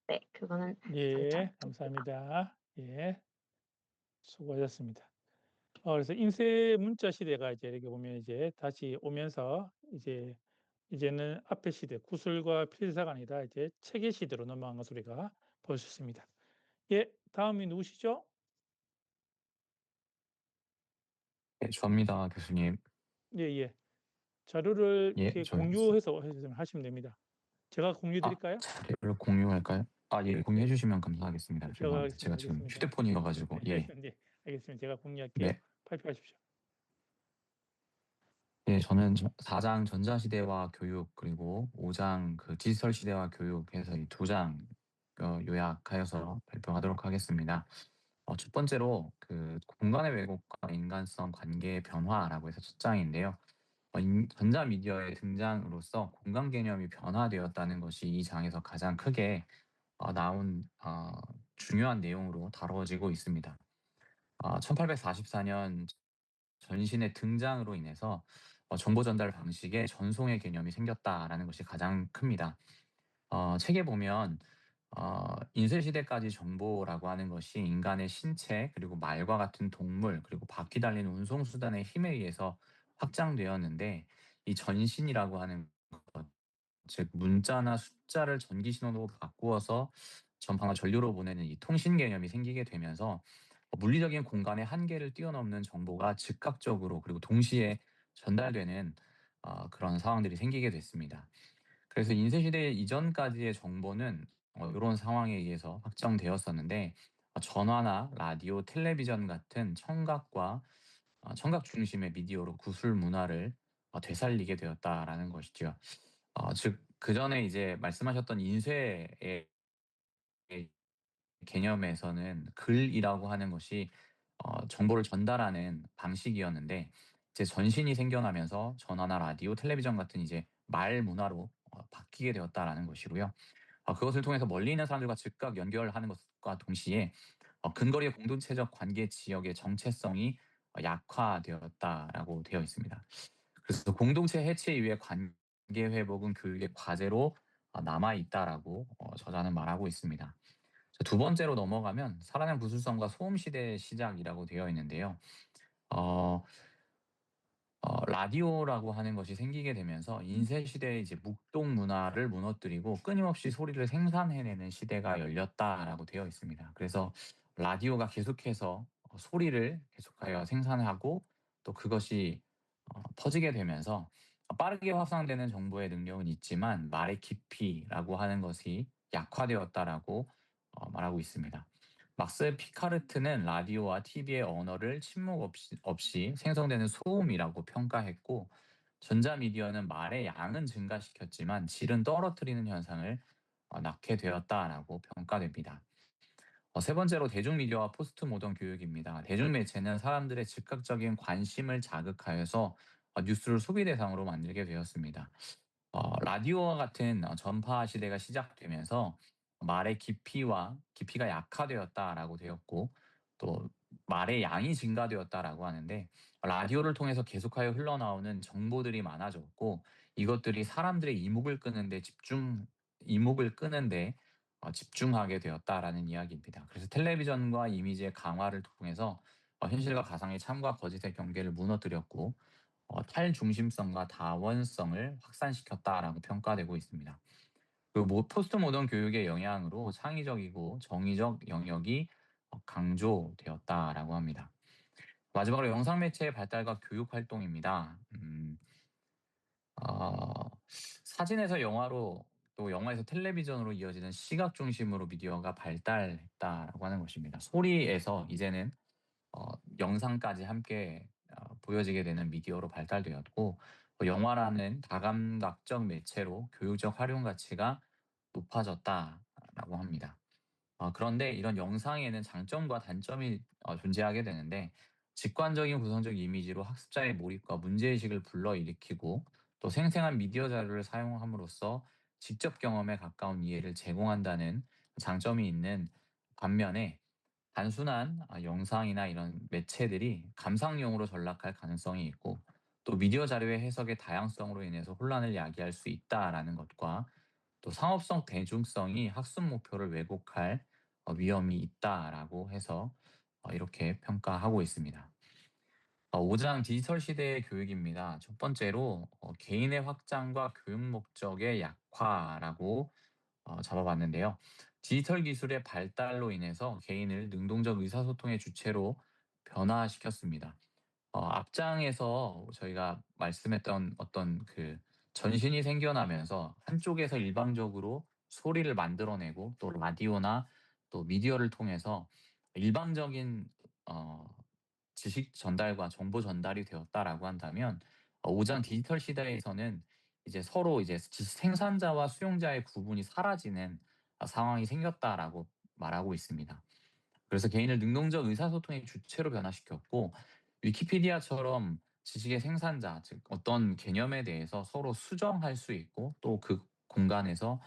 네, 그거는 예, 상장입니다. 감사합니다. 예, 수고하셨습니다. 그래서 인쇄 문자 시대가 이제 이렇게 보면 이제 다시 오면서 이제는 앞의 시대, 구슬과 필사가 아니라 이제 체계 시대로 넘어간 것을 우리가 볼 수 있습니다. 예, 다음이 누구시죠? 네, 저입니다, 교수님. 예, 예. 자료를 예, 이렇게 저, 공유해서 하시면 됩니다. 제가 공유 드릴까요? 자료를 공유할까요? 예, 공유해 주시면 감사하겠습니다. 제가 죄송합니다. 제가 하겠습니다. 지금 알겠습니다. 휴대폰이어가지고, 예. 네, 알겠습니다. 제가 공유할게요. 네. 발표하십시오. 예, 저는 4장 전자시대와 교육, 그리고 5장 그 디지털 시대와 교육해서 이 2장 요약하여서 발표하도록 하겠습니다. 첫 번째로 그 공간의 왜곡과 인간성 관계의 변화라고 해서 첫 장인데요. 전자미디어의 등장으로써 공간 개념이 변화되었다는 것이 이 장에서 가장 크게 나온 중요한 내용으로 다뤄지고 있습니다. 1844년 전신의 등장으로 인해서 정보 전달 방식에 전송의 개념이 생겼다라는 것이 가장 큽니다. 책에 보면 인쇄 시대까지 정보라고 하는 것이 인간의 신체 그리고 말과 같은 동물 그리고 바퀴 달린 운송 수단의 힘에 의해서 확장되었는데 이 전신이라고 하는 것, 즉 문자나 숫자를 전기 신호로 바꾸어서 전파나 전류로 보내는 이 통신 개념이 생기게 되면서 물리적인 공간의 한계를 뛰어넘는 정보가 즉각적으로 그리고 동시에 전달되는 그런 상황들이 생기게 됐습니다. 그래서 인쇄시대 이전까지의 정보는 이런 상황에 의해서 확정되었었는데 전화나 라디오, 텔레비전 같은 청각과 청각 중심의 미디어로 구술 문화를 되살리게 되었다라는 것이죠. 즉 그전에 이제 말씀하셨던 인쇄의 개념에서는 글이라고 하는 것이 정보를 전달하는 방식이었는데 이제 전신이 생겨나면서 전화나 라디오, 텔레비전 같은 이제 말 문화로 바뀌게 되었다라는 것이고요. 그것을 통해서 멀리 있는 사람들과 즉각 연결하는 것과 동시에 근거리의 공동체적 관계 지역의 정체성이 약화되었다라고 되어 있습니다. 그래서 공동체 해체 이후에 관계 회복은 교육의 과제로 남아 있다라고 저자는 말하고 있습니다. 두 번째로 넘어가면 살아난 부수성과 소음 시대의 시작이라고 되어 있는데요. 라디오라고 하는 것이 생기게 되면서 인쇄 시대의 이제 묵동 문화를 무너뜨리고 끊임없이 소리를 생산해내는 시대가 열렸다라고 되어 있습니다. 그래서 라디오가 계속해서 소리를 계속하여 생산하고 또 그것이 퍼지게 되면서 빠르게 확산되는 정보의 능력은 있지만 말의 깊이라고 하는 것이 약화되었다라고 말하고 있습니다. 막스 피카르트는 라디오와 TV의 언어를 침묵 없이 생성되는 소음이라고 평가했고, 전자미디어는 말의 양은 증가시켰지만 질은 떨어뜨리는 현상을 낳게 되었다라고 평가됩니다. 세 번째로 대중미디어와 포스트 모던 교육입니다. 대중매체는 사람들의 즉각적인 관심을 자극하여서 뉴스를 소비 대상으로 만들게 되었습니다. 라디오와 같은 전파 시대가 시작되면서 말의 깊이가 약화되었다라고 되었고, 또 말의 양이 증가되었다라고 하는데, 라디오를 통해서 계속하여 흘러나오는 정보들이 많아졌고, 이것들이 사람들의 이목을 끄는데 집중하게 되었다라는 이야기입니다. 그래서 텔레비전과 이미지의 강화를 통해서 현실과 가상의 참과 거짓의 경계를 무너뜨렸고, 탈중심성과 다원성을 확산시켰다라고 평가되고 있습니다. 그리고 포스트 모던 교육의 영향으로 창의적이고 정의적 영역이 강조되었다라고 합니다. 마지막으로 영상 매체의 발달과 교육 활동입니다. 사진에서 영화로, 또 영화에서 텔레비전으로 이어지는 시각 중심으로 미디어가 발달했다라고 하는 것입니다. 소리에서 이제는 영상까지 함께 보여지게 되는 미디어로 발달되었고, 영화라는 다감각적 매체로 교육적 활용 가치가 높아졌다라고 합니다. 그런데 이런 영상에는 장점과 단점이 존재하게 되는데, 직관적인 구성적 이미지로 학습자의 몰입과 문제의식을 불러일으키고, 또 생생한 미디어 자료를 사용함으로써 직접 경험에 가까운 이해를 제공한다는 장점이 있는 반면에, 단순한 영상이나 이런 매체들이 감상용으로 전락할 가능성이 있고, 또 미디어 자료의 해석의 다양성으로 인해서 혼란을 야기할 수 있다라는 것과, 또 상업성 대중성이 학습 목표를 왜곡할 위험이 있다라고 해서 이렇게 평가하고 있습니다. 5장 디지털 시대의 교육입니다. 첫 번째로 개인의 확장과 교육 목적의 약화라고 잡아봤는데요. 디지털 기술의 발달로 인해서 개인을 능동적 의사소통의 주체로 변화시켰습니다. 앞장에서 저희가 말씀했던 어떤 그 전신이 생겨나면서 한쪽에서 일방적으로 소리를 만들어내고, 또 라디오나 또 미디어를 통해서 일방적인 어 지식 전달과 정보 전달이 되었다라고 한다면, 5장 디지털 시대에서는 이제 서로 이제 생산자와 수용자의 구분이 사라지는 상황이 생겼다라고 말하고 있습니다. 그래서 개인을 능동적 의사소통의 주체로 변화시켰고, 위키피디아처럼 지식의 생산자, 즉 어떤 개념에 대해서 서로 수정할 수 있고, 또 그 공간에서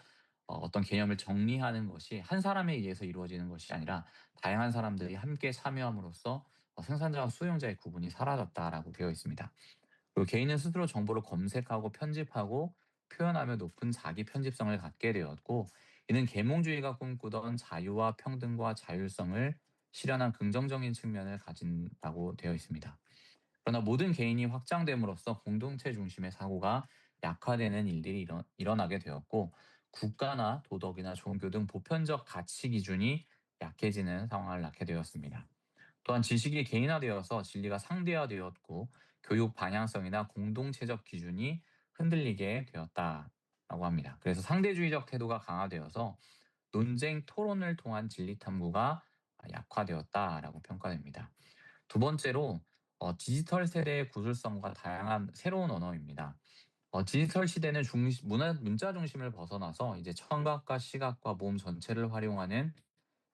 어떤 개념을 정리하는 것이 한 사람에 의해서 이루어지는 것이 아니라 다양한 사람들이 함께 참여함으로써 생산자와 수용자의 구분이 사라졌다라고 되어 있습니다. 그리고 개인은 스스로 정보를 검색하고 편집하고 표현하며 높은 자기 편집성을 갖게 되었고, 이는 계몽주의가 꿈꾸던 자유와 평등과 자율성을 실현한 긍정적인 측면을 가진다고 되어 있습니다. 그러나 모든 개인이 확장됨으로써 공동체 중심의 사고가 약화되는 일들이 일어나게 되었고, 국가나 도덕이나 종교 등 보편적 가치 기준이 약해지는 상황을 낳게 되었습니다. 또한 지식이 개인화되어서 진리가 상대화되었고, 교육 방향성이나 공동체적 기준이 흔들리게 되었다라고 합니다. 그래서 상대주의적 태도가 강화되어서 논쟁, 토론을 통한 진리 탐구가 약화되었다라고 평가됩니다. 두 번째로 디지털 세대의 구술성과 다양한 새로운 언어입니다. 디지털 시대는 문자 중심을 벗어나서 이제 청각과 시각과 몸 전체를 활용하는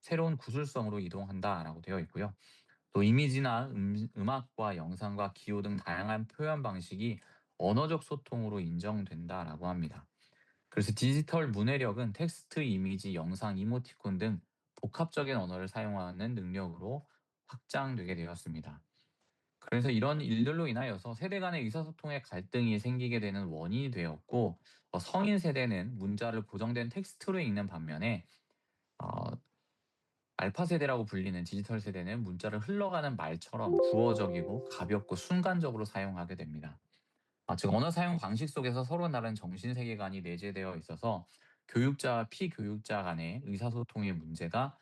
새로운 구술성으로 이동한다라고 되어 있고요. 또 이미지나 음악과 영상과 기호 등 다양한 표현 방식이 언어적 소통으로 인정된다라고 합니다. 그래서 디지털 문해력은 텍스트, 이미지, 영상, 이모티콘 등 복합적인 언어를 사용하는 능력으로 확장되게 되었습니다. 그래서 이런 일들로 인하여서 세대 간의 의사소통의 갈등이 생기게 되는 원인이 되었고, 성인 세대는 문자를 고정된 텍스트로 읽는 반면에 어 알파 세대라고 불리는 디지털 세대는 문자를 흘러가는 말처럼 구어적이고 가볍고 순간적으로 사용하게 됩니다. 즉 언어 사용 방식 속에서 서로 다른 정신 세계관이 내재되어 있어서 교육자와 피교육자 간의 의사소통의 문제가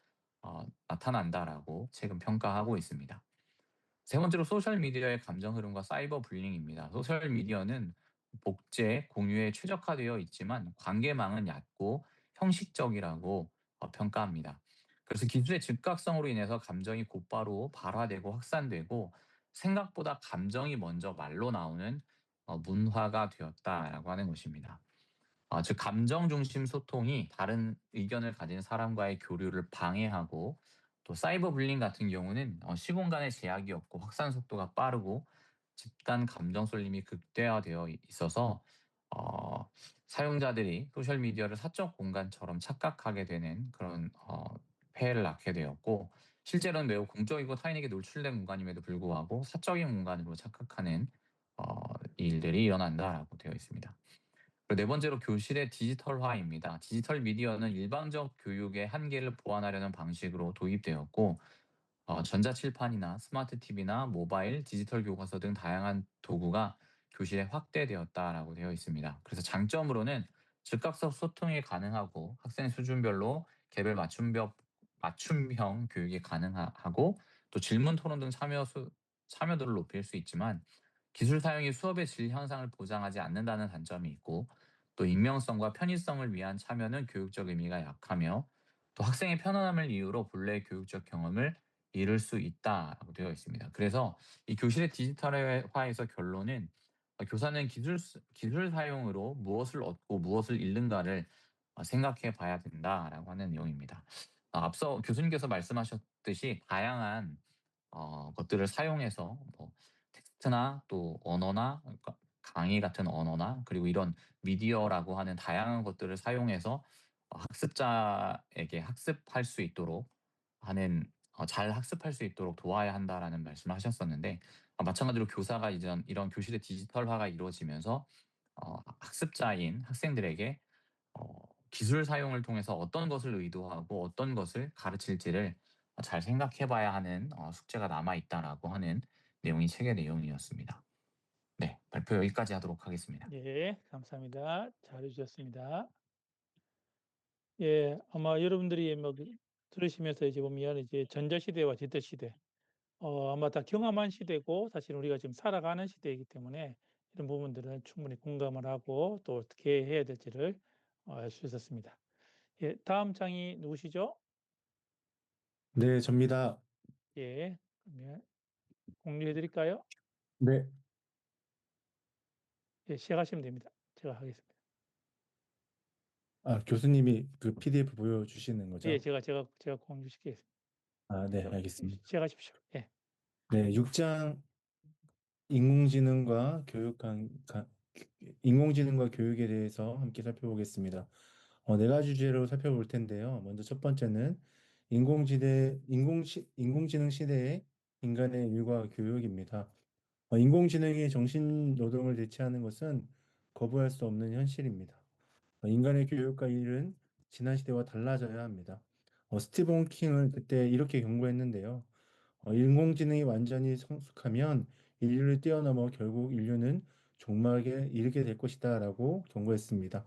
나타난다라고 최근 평가하고 있습니다. 세 번째로 소셜 미디어의 감정 흐름과 사이버 불링입니다. 소셜 미디어는 복제, 공유에 최적화되어 있지만 관계망은 얕고 형식적이라고 평가합니다. 그래서 기술의 즉각성으로 인해서 감정이 곧바로 발화되고 확산되고 생각보다 감정이 먼저 말로 나오는 문화가 되었다라고 하는 것입니다. 즉 감정 중심 소통이 다른 의견을 가진 사람과의 교류를 방해하고 또 사이버 불링 같은 경우는 시공간의 제약이 없고 확산 속도가 빠르고 집단 감정 쏠림이 극대화되어 있어서 어, 사용자들이 소셜 미디어를 사적 공간처럼 착각하게 되는 그런 폐해를 낳게 되었고 실제로는 매우 공적이고 타인에게 노출된 공간임에도 불구하고 사적인 공간으로 착각하는 일들이 일어난다라고 되어 있습니다. 그리고 네 번째로 교실의 디지털화입니다. 디지털 미디어는 일방적 교육의 한계를 보완하려는 방식으로 도입되었고 전자칠판이나 스마트 TV나 모바일, 디지털 교과서 등 다양한 도구가 교실에 확대되었다라고 되어 있습니다. 그래서 장점으로는 즉각적 소통이 가능하고 학생 수준별로 개별 맞춤형 교육이 가능하고 또 질문 토론 등 참여도를 높일 수 있지만 기술 사용이 수업의 질 향상을 보장하지 않는다는 단점이 있고 또 익명성과 편의성을 위한 참여는 교육적 의미가 약하며 또 학생의 편안함을 이유로 본래의 교육적 경험을 잃을 수 있다라고 되어 있습니다. 그래서 이 교실의 디지털화에서 결론은 교사는 기술 사용으로 무엇을 얻고 무엇을 잃는가를 생각해 봐야 된다라고 하는 내용입니다. 앞서 교수님께서 말씀하셨듯이 다양한 것들을 사용해서 뭐 텍스트나 또 언어나 그러니까 강의 같은 언어나 그리고 이런 미디어라고 하는 다양한 것들을 사용해서 학습자에게 학습할 수 있도록 하는 잘 학습할 수 있도록 도와야 한다라는 말씀을 하셨었는데 마찬가지로 교사가 이런 교실의 디지털화가 이루어지면서 학습자인 학생들에게 기술 사용을 통해서 어떤 것을 의도하고 어떤 것을 가르칠지를 잘 생각해 봐야 하는 숙제가 남아 있다라고 하는 내용이 책의 내용이었습니다. 네, 발표 여기까지 하도록 하겠습니다. 예, 감사합니다. 잘해 주셨습니다. 예, 아마 여러분들이 뭐 들으시면서 이제 보면 이제 전자시대와 디지털시대 아마 다 경험한 시대고 사실 우리가 지금 살아가는 시대이기 때문에 이런 부분들은 충분히 공감을 하고 또 어떻게 해야 될지를 알 수 있었습니다. 예, 다음 장이 누구시죠? 네, 접니다. 예, 그러면 공유해 드릴까요? 네. 예, 시작하시면 됩니다. 제가 하겠습니다. 교수님이 그 PDF 보여주시는 예, 거죠? 제가 공유시키겠습니다. 네, 알겠습니다. 시작하십시오. 예. 네, 6장 인공지능과 인공지능과 교육에 대해서 함께 살펴보겠습니다. 네 가지 주제로 살펴볼 텐데요. 먼저 첫 번째는 인공지능 시대의 인간의 일과 교육입니다. 인공지능이 정신 노동을 대체하는 것은 거부할 수 없는 현실입니다. 인간의 교육과 일은 지난 시대와 달라져야 합니다. 스티븐 킹은 그때 이렇게 경고했는데요. 인공지능이 완전히 성숙하면 인류를 뛰어넘어 결국 인류는 종말에 이르게 될 것이다라고 경고했습니다.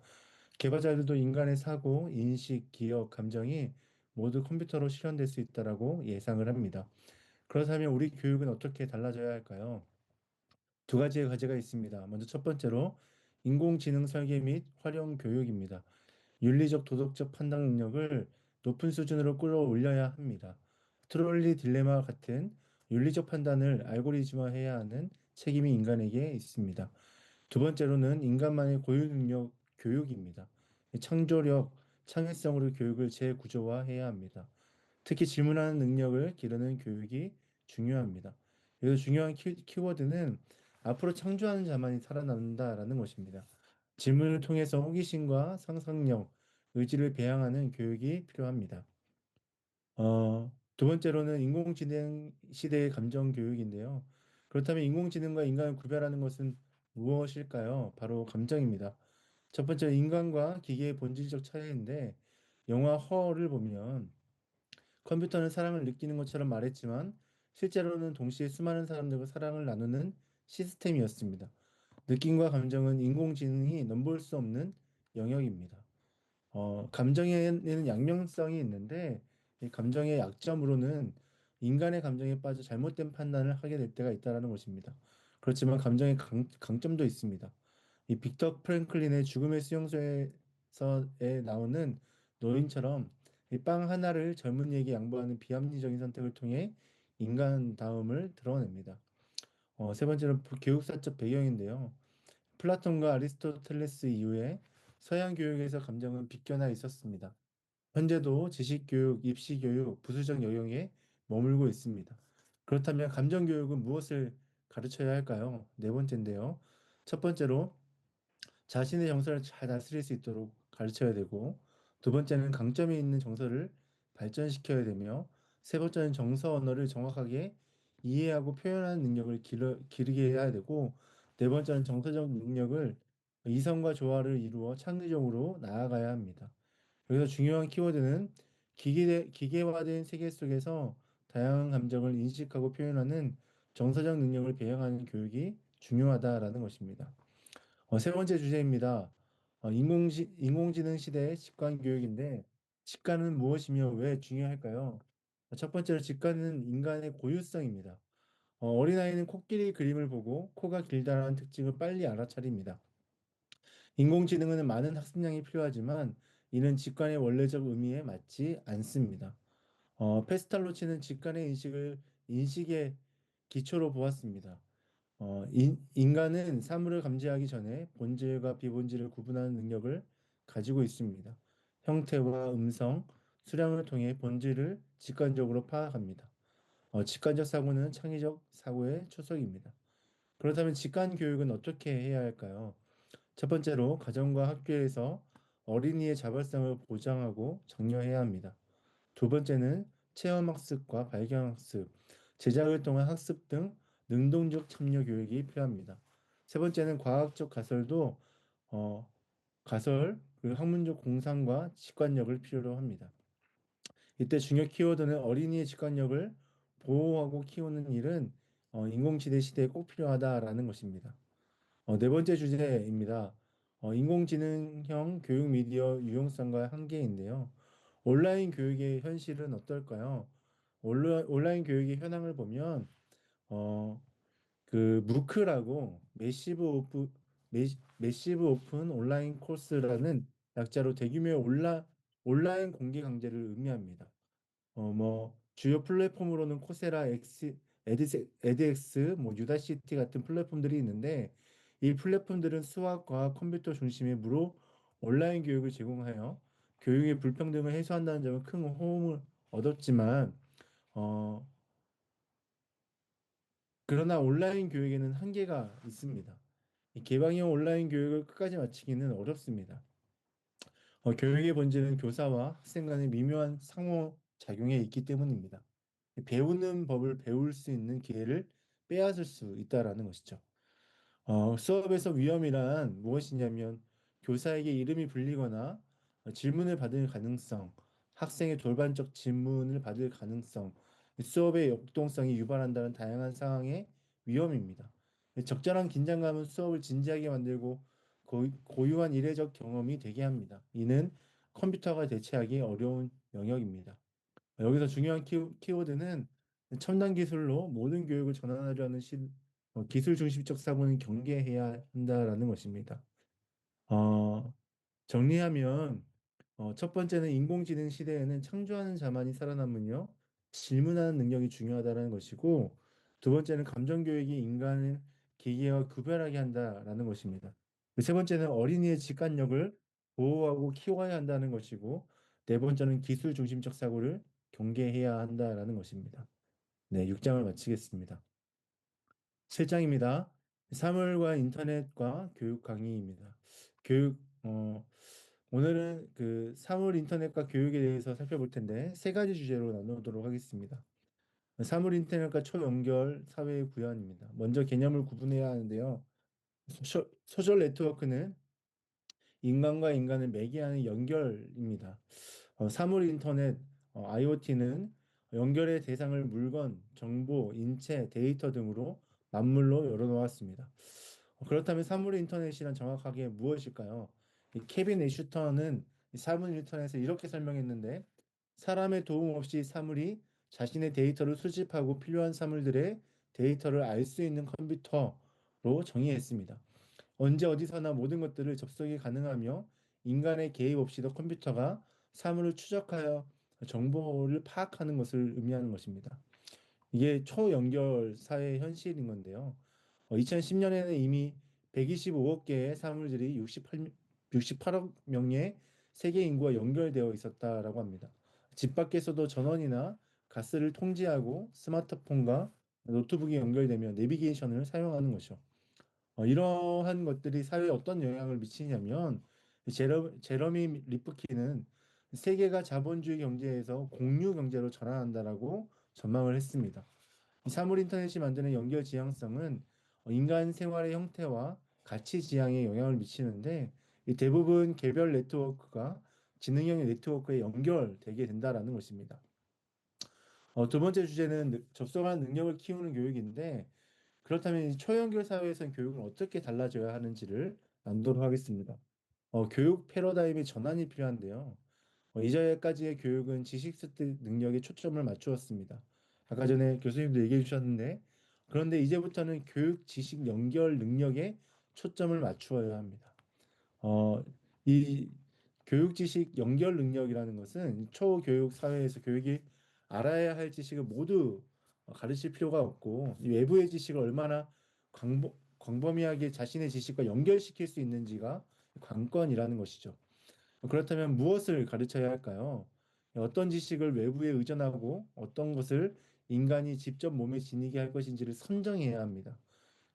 개발자들도 인간의 사고, 인식, 기억, 감정이 모두 컴퓨터로 실현될 수 있다라고 예상을 합니다. 그렇다면 우리 교육은 어떻게 달라져야 할까요? 두 가지의 과제가 있습니다. 먼저 첫 번째로 인공지능 설계 및 활용 교육입니다. 윤리적 도덕적 판단 능력을 높은 수준으로 끌어올려야 합니다. 트롤리 딜레마 같은 윤리적 판단을 알고리즘화해야 하는 책임이 인간에게 있습니다. 두 번째로는 인간만의 고유 능력 교육입니다. 창조력, 창의성으로 교육을 재구조화해야 합니다. 특히 질문하는 능력을 기르는 교육이 중요합니다. 여기서 중요한 키워드는 앞으로 창조하는 자만이 살아남는다라는 것입니다. 질문을 통해서 호기심과 상상력, 의지를 배양하는 교육이 필요합니다. 두 번째로는 인공지능 시대의 감정 교육인데요. 그렇다면 인공지능과 인간을 구별하는 것은 무엇일까요? 바로 감정입니다. 첫 번째, 인간과 기계의 본질적 차이인데, 영화 허를 보면 컴퓨터는 사랑을 느끼는 것처럼 말했지만, 실제로는 동시에 수많은 사람들과 사랑을 나누는 시스템이었습니다. 느낌과 감정은 인공지능이 넘볼 수 없는 영역입니다. 감정에는 양면성이 있는데 이 감정의 약점으로는 인간의 감정에 빠져 잘못된 판단을 하게 될 때가 있다는 것입니다. 그렇지만 감정의 강점도 있습니다. 이 빅터 프랭클린의 죽음의 수용소에서에 나오는 노인처럼 이 빵 하나를 젊은이에게 양보하는 비합리적인 선택을 통해 인간다움을 드러냅니다. 세 번째는 교육사적 배경인데요. 플라톤과 아리스토텔레스 이후에 서양 교육에서 감정은 비껴나 있었습니다. 현재도 지식교육, 입시교육, 부수적 영역에 머물고 있습니다. 그렇다면 감정교육은 무엇을 가르쳐야 할까요? 네 번째인데요. 첫 번째로 자신의 정서를 잘 다스릴 수 있도록 가르쳐야 되고, 두 번째는 강점이 있는 정서를 발전시켜야 되며, 세 번째는 정서 언어를 정확하게 이해하고 표현하는 능력을 기르게 해야 되고, 네 번째는 정서적 능력을 이성과 조화를 이루어 창의적으로 나아가야 합니다. 여기서 중요한 키워드는 기계화된 세계 속에서 다양한 감정을 인식하고 표현하는 정서적 능력을 배양하는 교육이 중요하다라는 것입니다. 세 번째 주제입니다. 인공지능 시대의 직관 교육인데, 직관은 무엇이며 왜 중요할까요? 첫 번째로 직관은 인간의 고유성입니다. 어린아이는 코끼리 그림을 보고 코가 길다라는 특징을 빨리 알아차립니다. 인공지능은 많은 학습량이 필요하지만 이는 직관의 원래적 의미에 맞지 않습니다. 페스탈로치는 직관의 인식의 기초로 보았습니다. 인간은 사물을 감지하기 전에 본질과 비본질을 구분하는 능력을 가지고 있습니다. 형태와 음성, 수량을 통해 본질을 직관적으로 파악합니다. 직관적 사고는 창의적 사고의 초석입니다. 그렇다면 직관 교육은 어떻게 해야 할까요? 첫 번째로 가정과 학교에서 어린이의 자발성을 보장하고 장려해야 합니다. 두 번째는 체험학습과 발견학습, 제작을 통한 학습 등 능동적 참여 교육이 필요합니다. 세 번째는 과학적 어, 가설, 그리고 학문적 공상과 직관력을 필요로 합니다. 이때 중요 키워드는 어린이의 직관력을 보호하고 키우는 일은 인공지능 시대에 꼭 필요하다라는 것입니다. 네 번째 주제입니다. 인공지능형 교육 미디어 유용성과 한계인데요. 온라인 교육의 현실은 어떨까요? 온라인 교육의 현황을 보면 어, 그 무크라고 매시브 오픈 온라인 코스라는 약자로 대규모의 온라인 공개 강좌를 의미합니다. 주요 플랫폼으로는 코세라, 에드엑스, 유다시티 같은 플랫폼들이 있는데 이 플랫폼들은 수학, 과학, 컴퓨터 중심의 무료 온라인 교육을 제공하여 교육의 불평등을 해소한다는 점은 큰 호응을 얻었지만 어, 그러나 온라인 교육에는 한계가 있습니다. 이 개방형 온라인 교육을 끝까지 마치기는 어렵습니다. 교육의 본질은 교사와 학생 간의 미묘한 상호작용에 있기 때문입니다. 배우는 법을 배울 수 있는 기회를 빼앗을 수 있다라는 것이죠. 수업에서 위험이란 무엇이냐면 교사에게 이름이 불리거나 질문을 받을 가능성, 학생의 돌반적 질문을 받을 가능성, 수업의 역동성이 유발한다는 다양한 상황의 위험입니다. 적절한 긴장감은 수업을 진지하게 만들고 고유한 이례적 경험이 되게 합니다. 이는 컴퓨터가 대체하기 어려운 영역입니다. 여기서 중요한 키워드는 첨단 기술로 모든 교육을 전환하려는 기술 중심적 사고는 경계해야 한다라는 것입니다. 어, 정리하면 첫 번째는 인공지능 시대에는 창조하는 자만이 살아남으며 질문하는 능력이 중요하다는 것이고 두 번째는 감정 교육이 인간을 기계와 구별하게 한다라는 것입니다. 세 번째는 어린이의 직관력을 보호하고 키워야 한다는 것이고 네 번째는 기술 중심적 사고를 경계해야 한다라는 것입니다. 네, 6장을 마치겠습니다. 7장입니다. 사물과 인터넷과 교육 강의입니다. 교육, 오늘은 그 사물 인터넷과 교육에 대해서 살펴볼 텐데 세 가지 주제로 나누도록 하겠습니다. 사물 인터넷과 초연결 사회의 구현입니다. 먼저 개념을 구분해야 하는데요. 소셜 네트워크는 인간과 인간을 매개하는 연결입니다. 사물 인터넷, IoT는 연결의 대상을 물건, 정보, 인체, 데이터 등으로 만물로 열어놓았습니다. 그렇다면 사물 인터넷이란 정확하게 무엇일까요? 이 케빈 애슈턴은 이 사물 인터넷을 이렇게 설명했는데 사람의 도움 없이 사물이 자신의 데이터를 수집하고 필요한 사물들의 데이터를 알 수 있는 컴퓨터로 정의했습니다. 언제 어디서나 모든 것들을 접속이 가능하며 인간의 개입 없이도 컴퓨터가 사물을 추적하여 정보를 파악하는 것을 의미하는 것입니다. 이게 초연결 사회의 현실인 건데요. 2010년에는 이미 125억 개의 사물들이 68억 명의 세계 인구와 연결되어 있었다라고 합니다. 집 밖에서도 전원이나 가스를 통제하고 스마트폰과 노트북이 연결되며 내비게이션을 사용하는 것이죠. 이러한 것들이 사회에 어떤 영향을 미치냐면 제러미 리프키는 세계가 자본주의 경제에서 공유 경제로 전환한다라고 전망을 했습니다. 이 사물 인터넷이 만드는 연결 지향성은 인간 생활의 형태와 가치 지향에 영향을 미치는데 이 대부분 개별 네트워크가 지능형 네트워크에 연결되게 된다라는 것입니다. 두 번째 주제는 접속하는 능력을 키우는 교육인데 그렇다면 이 초연결 사회에서는 교육은 어떻게 달라져야 하는지를 나누도록 하겠습니다. 교육 패러다임의 전환이 필요한데요. 이전까지의 교육은 지식 습득 능력에 초점을 맞추었습니다. 아까 전에 교수님도 얘기해 주셨는데, 그런데 이제부터는 교육 지식 연결 능력에 초점을 맞추어야 합니다. 어, 이 교육 지식 연결 능력이라는 것은 초교육 사회에서 교육이 알아야 할 지식을 모두 가르칠 필요가 없고, 이 외부의 지식을 얼마나 광범위하게 자신의 지식과 연결시킬 수 있는지가 관건이라는 것이죠. 그렇다면 무엇을 가르쳐야 할까요? 어떤 지식을 외부에 의존하고 어떤 것을 인간이 직접 몸에 지니게 할 것인지를 선정해야 합니다.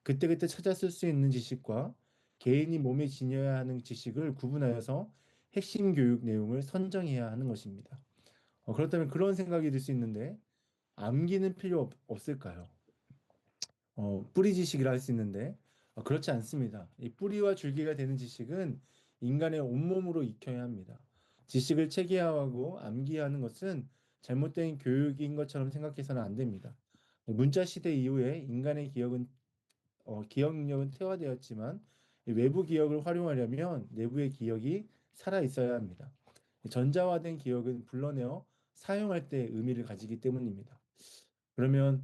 그때그때 찾아 쓸 수 있는 지식과 개인이 몸에 지녀야 하는 지식을 구분하여서 핵심 교육 내용을 선정해야 하는 것입니다. 그렇다면 그런 생각이 들 수 있는데 암기는 필요 없을까요? 뿌리 지식이라 할 수 있는데 그렇지 않습니다. 이 뿌리와 줄기가 되는 지식은 인간의 온몸으로 익혀야 합니다. 지식을 체계화하고 암기하는 것은 잘못된 교육인 것처럼 생각해서는 안 됩니다. 문자 시대 이후에 인간의 기억 능력은 퇴화되었지만 이 외부 기억을 활용하려면 내부의 기억이 살아 있어야 합니다. 전자화된 기억은 불러내어 사용할 때 의미를 가지기 때문입니다. 그러면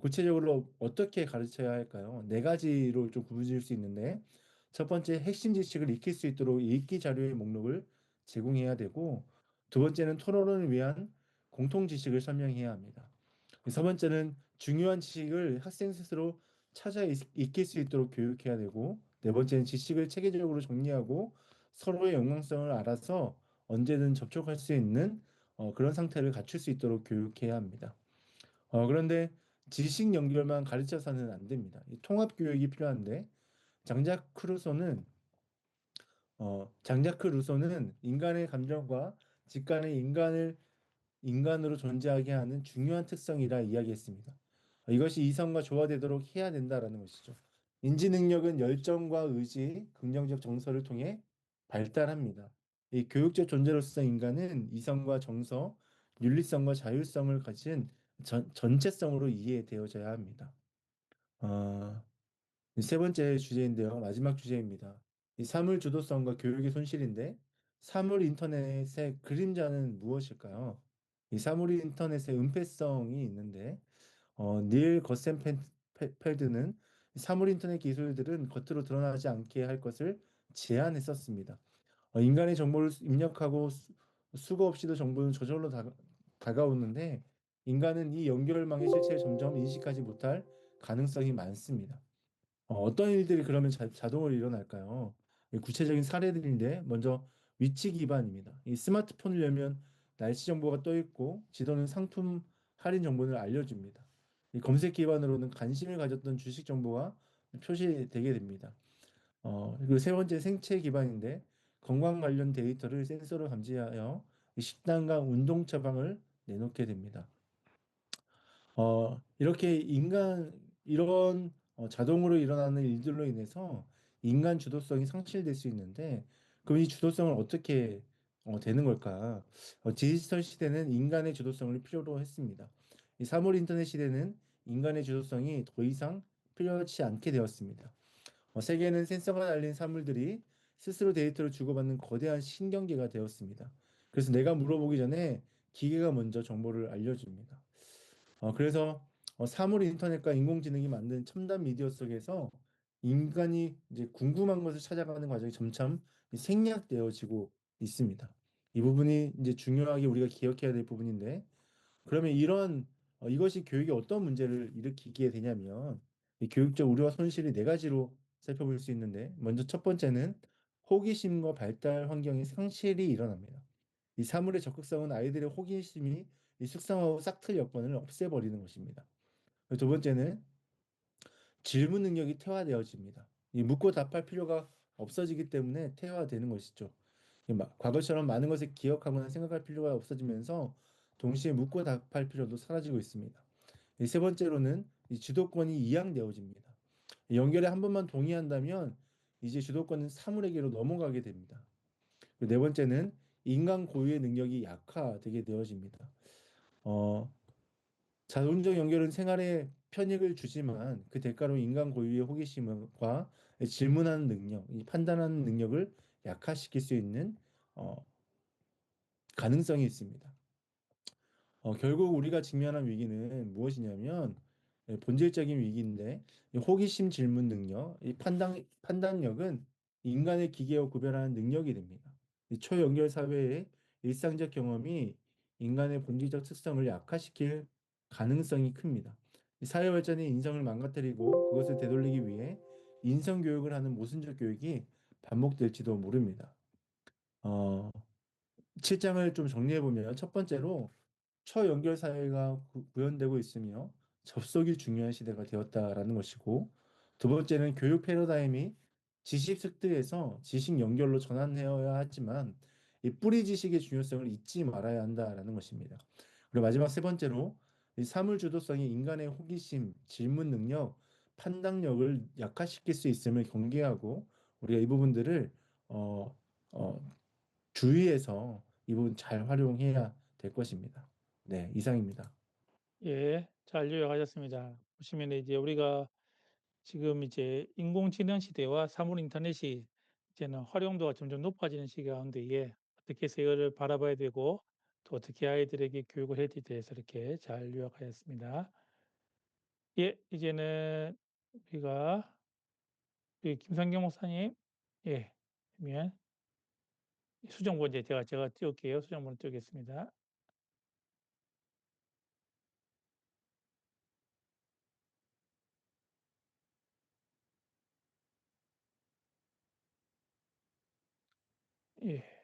구체적으로 어떻게 가르쳐야 할까요? 네 가지로 좀 구분질 수 있는데 첫 번째 핵심 지식을 익힐 수 있도록 읽기 자료의 목록을 제공해야 되고 두 번째는 토론을 위한 공통 지식을 설명해야 합니다. 세 번째는 중요한 지식을 학생 스스로 찾아 익힐 수 있도록 교육해야 되고 네 번째는 지식을 체계적으로 정리하고 서로의 영향성을 알아서 언제든 접촉할 수 있는 그런 상태를 갖출 수 있도록 교육해야 합니다. 그런데 지식 연결만 가르쳐서는 안 됩니다. 이 통합 교육이 필요한데 장자크 루소는 인간의 감정과 직관의 인간으로 존재하게 하는 중요한 특성이라 이야기했습니다. 이것이 이성과 조화되도록 해야 된다라는 것이죠. 인지 능력은 열정과 의지, 긍정적 정서를 통해 발달합니다. 이 교육적 존재로서 인간은 이성과 정서, 윤리성과 자율성을 가진 전체성으로 이해되어져야 합니다. 어, 세 번째 주제인데요. 마지막 주제입니다. 이 사물 주도성과 교육의 손실인데 사물 인터넷의 그림자는 무엇일까요? 이 사물 인터넷의 은폐성이 있는데 닐 거센펠드는 사물 인터넷 기술들은 겉으로 드러나지 않게 할 것을 제안했었습니다. 인간의 정보를 입력하고 수거 없이도 정보는 저절로 다가오는데 인간은 이 연결망의 실체를 점점 인식하지 못할 가능성이 많습니다. 어떤 일들이 그러면 자동으로 일어날까요? 이 구체적인 사례들인데 먼저 위치 기반입니다. 이 스마트폰을 열면 날씨 정보가 떠 있고 지도는 상품 할인 정보를 알려줍니다. 이 검색 기반으로는 관심을 가졌던 주식 정보가 표시되게 됩니다. 그리고 세 번째 생체 기반인데 건강 관련 데이터를 센서로 감지하여 이 식단과 운동 처방을 내놓게 됩니다. 이렇게 이런 자동으로 일어나는 일들로 인해서 인간 주도성이 상실될 수 있는데, 그럼 이 주도성을 어떻게 되는 걸까? 디지털 시대는 인간의 주도성을 필요로 했습니다. 이 사물 인터넷 시대는 인간의 주도성이 더 이상 필요하지 않게 되었습니다. 세계는 센서가 달린 사물들이 스스로 데이터를 주고받는 거대한 신경계가 되었습니다. 그래서 내가 물어보기 전에 기계가 먼저 정보를 알려줍니다. 그래서 사물 인터넷과 인공지능이 만든 첨단 미디어 속에서 인간이 이제 궁금한 것을 찾아가는 과정이 점점 생략되어지고 있습니다. 이 부분이 이제 중요하게 우리가 기억해야 될 부분인데, 그러면 이것이 교육에 어떤 문제를 일으키게 되냐면, 이 교육적 우려와 손실이 네 가지로 살펴볼 수 있는데, 먼저 첫 번째는 호기심과 발달 환경의 상실이 일어납니다. 이 사물의 적극성은 아이들의 호기심이 이 숙성하고 싹틀 여건을 없애버리는 것입니다. 두 번째는 질문 능력이 퇴화되어집니다. 이 묻고 답할 필요가 없어지기 때문에 퇴화되는 것이죠. 과거처럼 많은 것을 기억하거나 생각할 필요가 없어지면서 동시에 묻고 답할 필요도 사라지고 있습니다. 이 세 번째로는 이 주도권이 이양되어집니다. 연결에 한 번만 동의한다면 이제 주도권은 사물에게로 넘어가게 됩니다. 네 번째는 인간 고유의 능력이 약화되게 되어집니다. 어, 자동적 연결은 생활에 편익을 주지만 그 대가로 인간 고유의 호기심과 질문하는 능력, 이 판단하는 능력을 약화시킬 수 있는 어, 가능성이 있습니다. 결국 우리가 직면한 위기는 무엇이냐면 본질적인 위기인데 이 호기심 질문 능력, 이 판단력은 인간의 기계와 구별하는 능력이 됩니다. 이 초연결 사회의 일상적 경험이 인간의 본질적 특성을 약화시킬 가능성이 큽니다. 이 사회 발전이 인성을 망가뜨리고 그것을 되돌리기 위해 인성 교육을 하는 모순적 교육이 반복될지도 모릅니다. 어, 7장을 좀 정리해 보면 첫 번째로 초연결 사회가 구현되고 있으며 접속이 중요한 시대가 되었다라는 것이고, 두 번째는 교육 패러다임이 지식 습득에서 지식 연결로 전환되어야 하지만 이 뿌리 지식의 중요성을 잊지 말아야 한다라는 것입니다. 그리고 마지막 세 번째로 이 사물 주도성이 인간의 호기심, 질문 능력, 판단력을 약화시킬 수 있음을 경계하고 우리가 이 부분들을 어, 어, 주의해서 이 부분 잘 활용해야 될 것입니다. 네, 이상입니다. 예, 잘 요약하셨습니다. 보시면 이제 우리가 지금 이제 인공지능 시대와 사물 인터넷이 이제는 활용도가 점점 높아지는 시기 가운데에 어떻게 해서 이거를 바라봐야 되고 또 어떻게 아이들에게 교육을 해야 될지에 대해서 이렇게 잘 요약하였습니다. 예, 이제는 우리가 우리 김상경 목사님, 예, 그러면 수정보 이제 제가 띄울게요. 수정보를 띄우겠습니다. 예.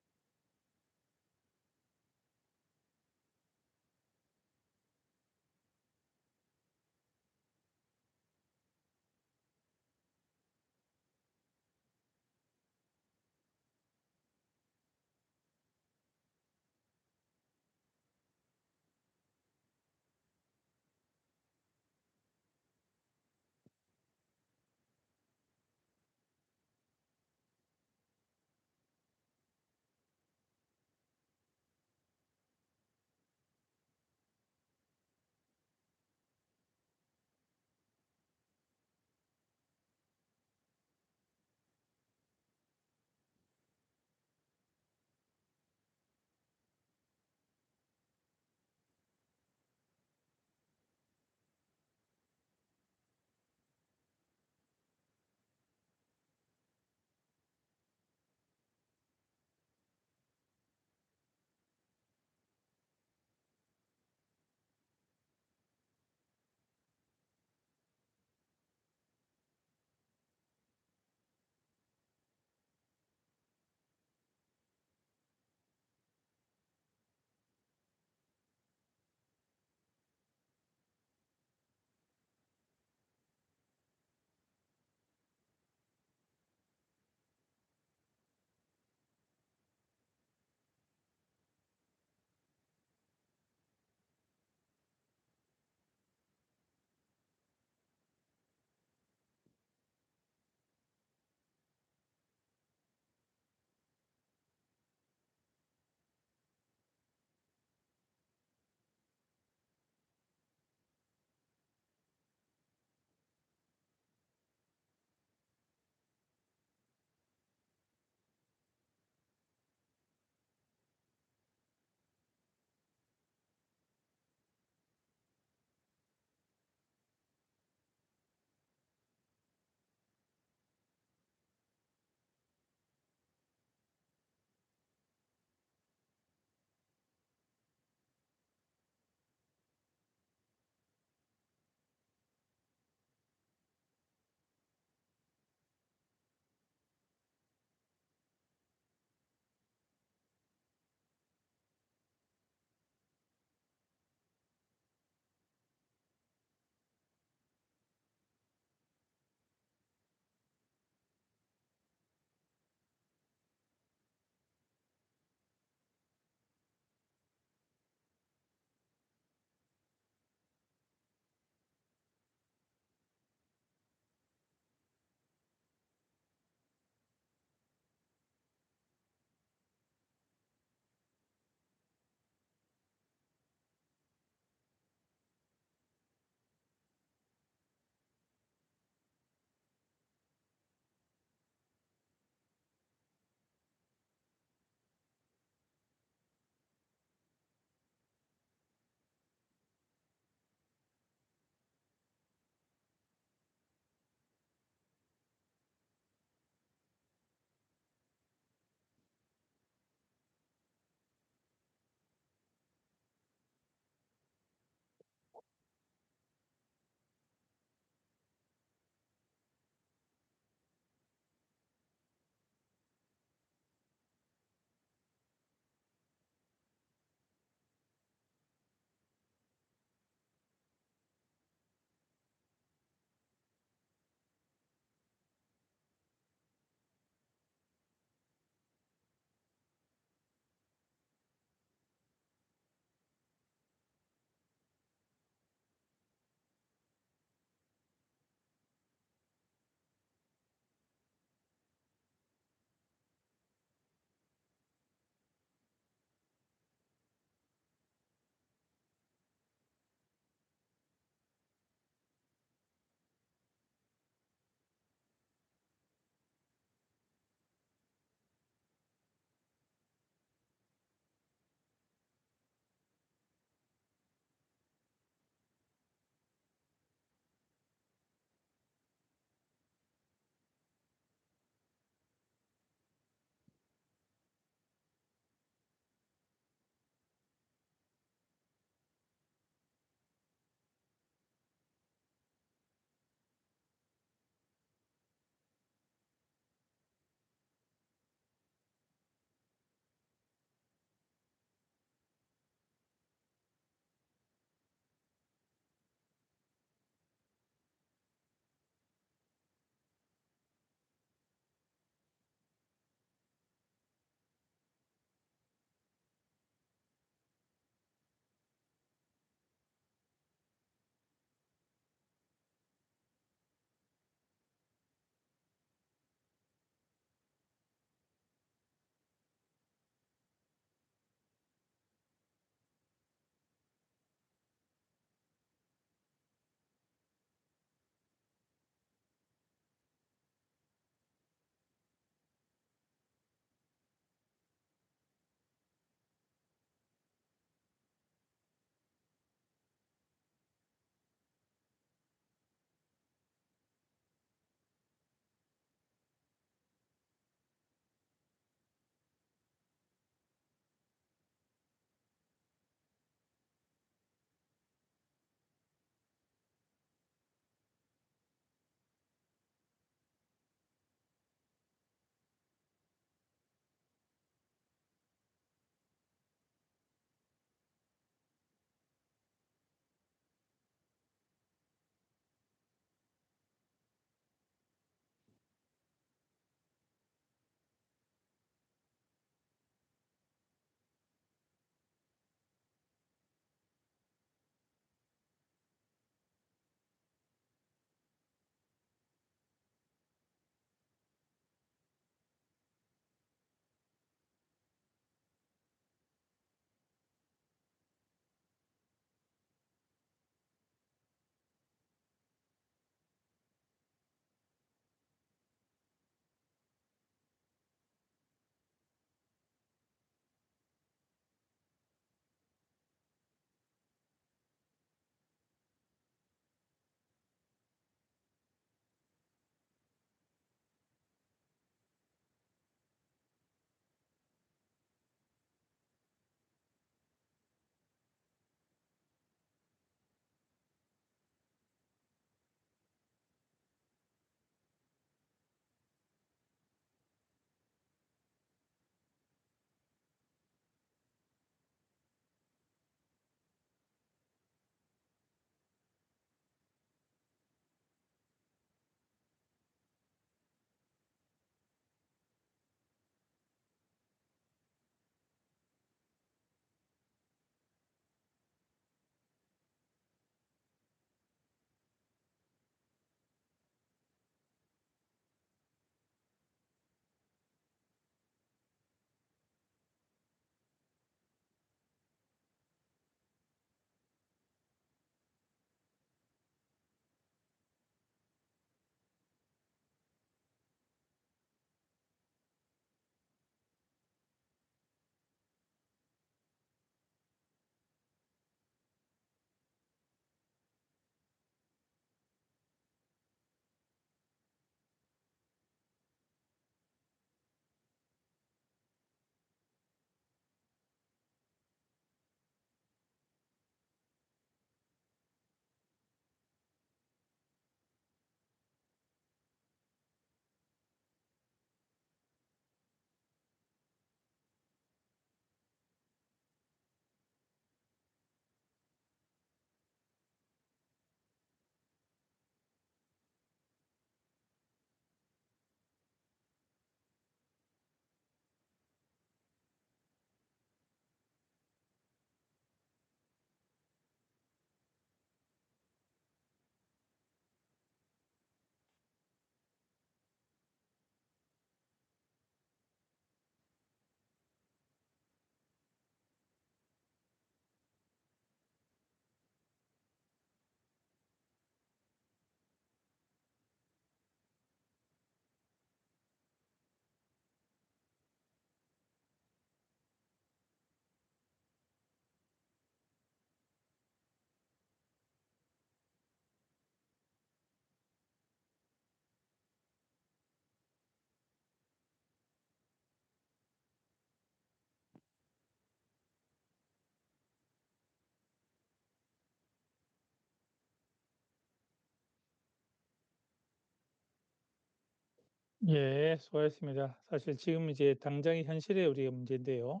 예, 수고하셨습니다. 사실 지금 이제 당장의 현실의 우리가 문제인데요.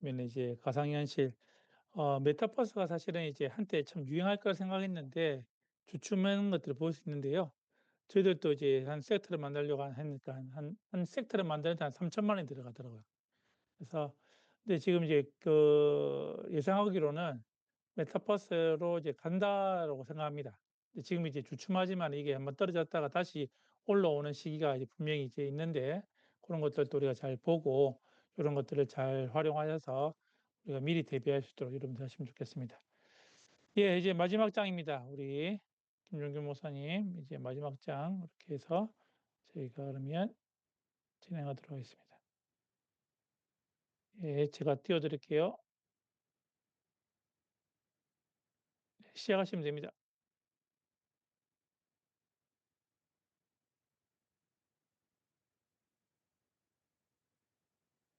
그러면 이제 가상현실, 메타버스가 사실은 이제 한때 참 유행할 거라 생각했는데 주춤하는 것들을 볼 수 있는데요. 저희들도 이제 한 섹터를 만들려고 하니까 한 섹터를 만드는데 한 3천만 원이 들어가더라고요. 그래서 근데 지금 이제 예상하기로는 메타버스로 이제 간다라고 생각합니다. 근데 지금 이제 주춤하지만 이게 한번 떨어졌다가 다시 올라오는 시기가 이제 분명히 이제 있는데 그런 것들도 우리가 잘 보고 이런 것들을 잘 활용하셔서 우리가 미리 대비할 수 있도록 여러분들 하시면 좋겠습니다. 예, 이제 마지막 장입니다. 우리 김종규 목사님 이제 마지막 장 이렇게 해서 저희가 그러면 진행하도록 하겠습니다. 예, 제가 띄워드릴게요. 시작하시면 됩니다.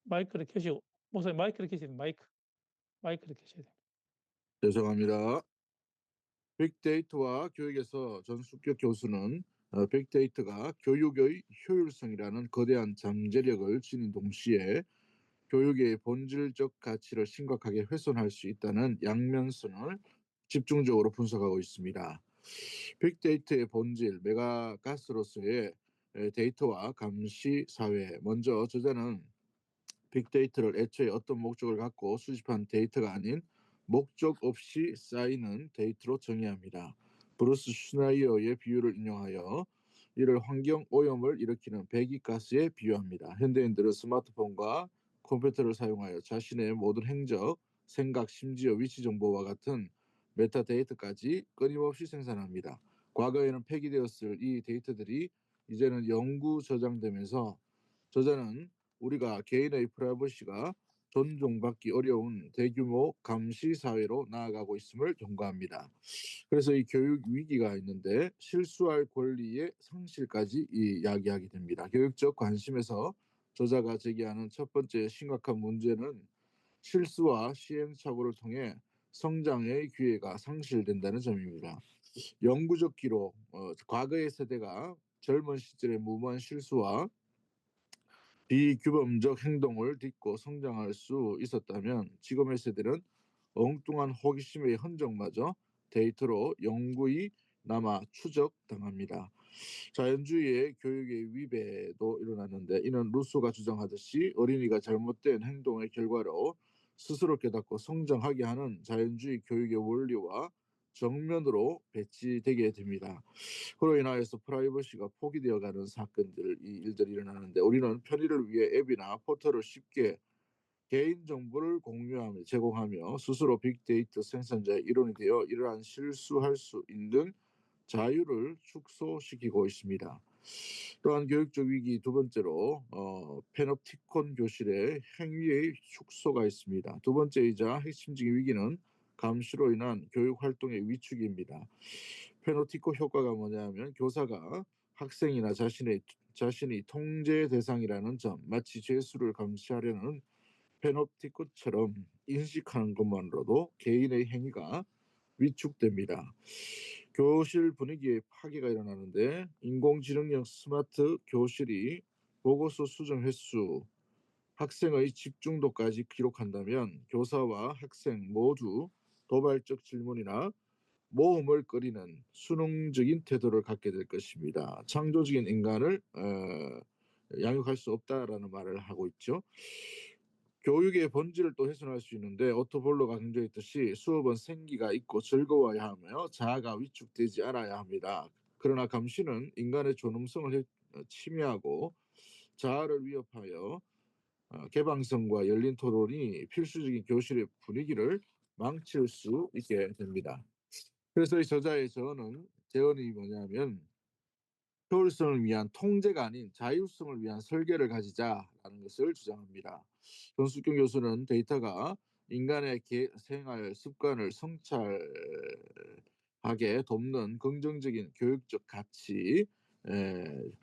마이크를 켜시고 목사님 마이크를 켜셔야 됩니다. 마이크를 켜셔야 됩니다. 죄송합니다. 빅데이터와 교육에서 전숙격 교수는 빅데이터가 교육의 효율성이라는 거대한 잠재력을 지닌 동시에 교육의 본질적 가치를 심각하게 훼손할 수 있다는 양면성을 집중적으로 분석하고 있습니다. 빅데이터의 본질, 메가가스로서의 데이터와 감시 사회. 먼저 저자는 빅데이터를 애초에 어떤 목적을 갖고 수집한 데이터가 아닌 목적 없이 쌓이는 데이터로 정의합니다. 브루스 슈나이어의 비유를 인용하여 이를 환경 오염을 일으키는 배기가스에 비유합니다. 현대인들은 스마트폰과 컴퓨터를 사용하여 자신의 모든 행적, 생각, 심지어 위치 정보와 같은 메타데이터까지 끊임없이 생산합니다. 과거에는 폐기되었을 이 데이터들이 이제는 영구 저장되면서 저자는 우리가 개인의 프라이버시가 존중받기 어려운 대규모 감시 사회로 나아가고 있음을 경고합니다. 그래서 이 교육 위기가 있는데 실수할 권리의 상실까지 이야기하게 됩니다. 교육적 관심에서 저자가 제기하는 첫 번째 심각한 문제는 실수와 시행착오를 통해 성장의 기회가 상실된다는 점입니다. 영구적 기록, 과거의 세대가 젊은 시절의 무모한 실수와 비규범적 행동을 딛고 성장할 수 있었다면 지금의 세대는 엉뚱한 호기심의 흔적마저 데이터로 영구히 남아 추적당합니다. 자연주의의 교육의 위배도 일어났는데 이는 루소가 주장하듯이 어린이가 잘못된 행동의 결과로 스스로 깨닫고 성장하게 하는 자연주의 교육의 원리와 정면으로 배치되게 됩니다. 그로 인하여서 프라이버시가 포기되어가는 사건들, 이 일들이 일어나는데 우리는 편의를 위해 앱이나 포털을 쉽게 개인 정보를 공유하며 제공하며 스스로 빅데이터 생산자의 일원이 되어 이러한 실수할 수 있는 자유를 축소시키고 있습니다. 또한 교육적 위기 두 번째로 페놉티콘 교실의 행위의 축소가 있습니다. 두 번째이자 핵심적인 위기는 감시로 인한 교육 활동의 위축입니다. 페노티코 효과가 뭐냐면 교사가 학생이나 자신이 통제 대상이라는 점, 마치 죄수를 감시하려는 페노티코처럼 인식하는 것만으로도 개인의 행위가 위축됩니다. 교실 분위기에 파괴가 일어나는데 인공지능형 스마트 교실이 보고서 수정 횟수, 학생의 집중도까지 기록한다면 교사와 학생 모두 도발적 질문이나 모험을 꺼리는 수능적인 태도를 갖게 될 것입니다. 창조적인 인간을 양육할 수 없다라는 말을 하고 있죠. 교육의 본질을 또 훼손할 수 있는데 오토볼로가 강조했듯이 수업은 생기가 있고 즐거워야 하며 자아가 위축되지 않아야 합니다. 그러나 감시는 인간의 존엄성을 침해하고 자아를 위협하여 개방성과 열린 토론이 필수적인 교실의 분위기를 망칠 수 있게 됩니다. 그래서 이 저자의 제언이 뭐냐면 효율성을 위한 통제가 아닌 자율성을 위한 설계를 가지자라는 것을 주장합니다. 전숙경 교수는 데이터가 인간의 생활 습관을 성찰하게 돕는 긍정적인 교육적 가치,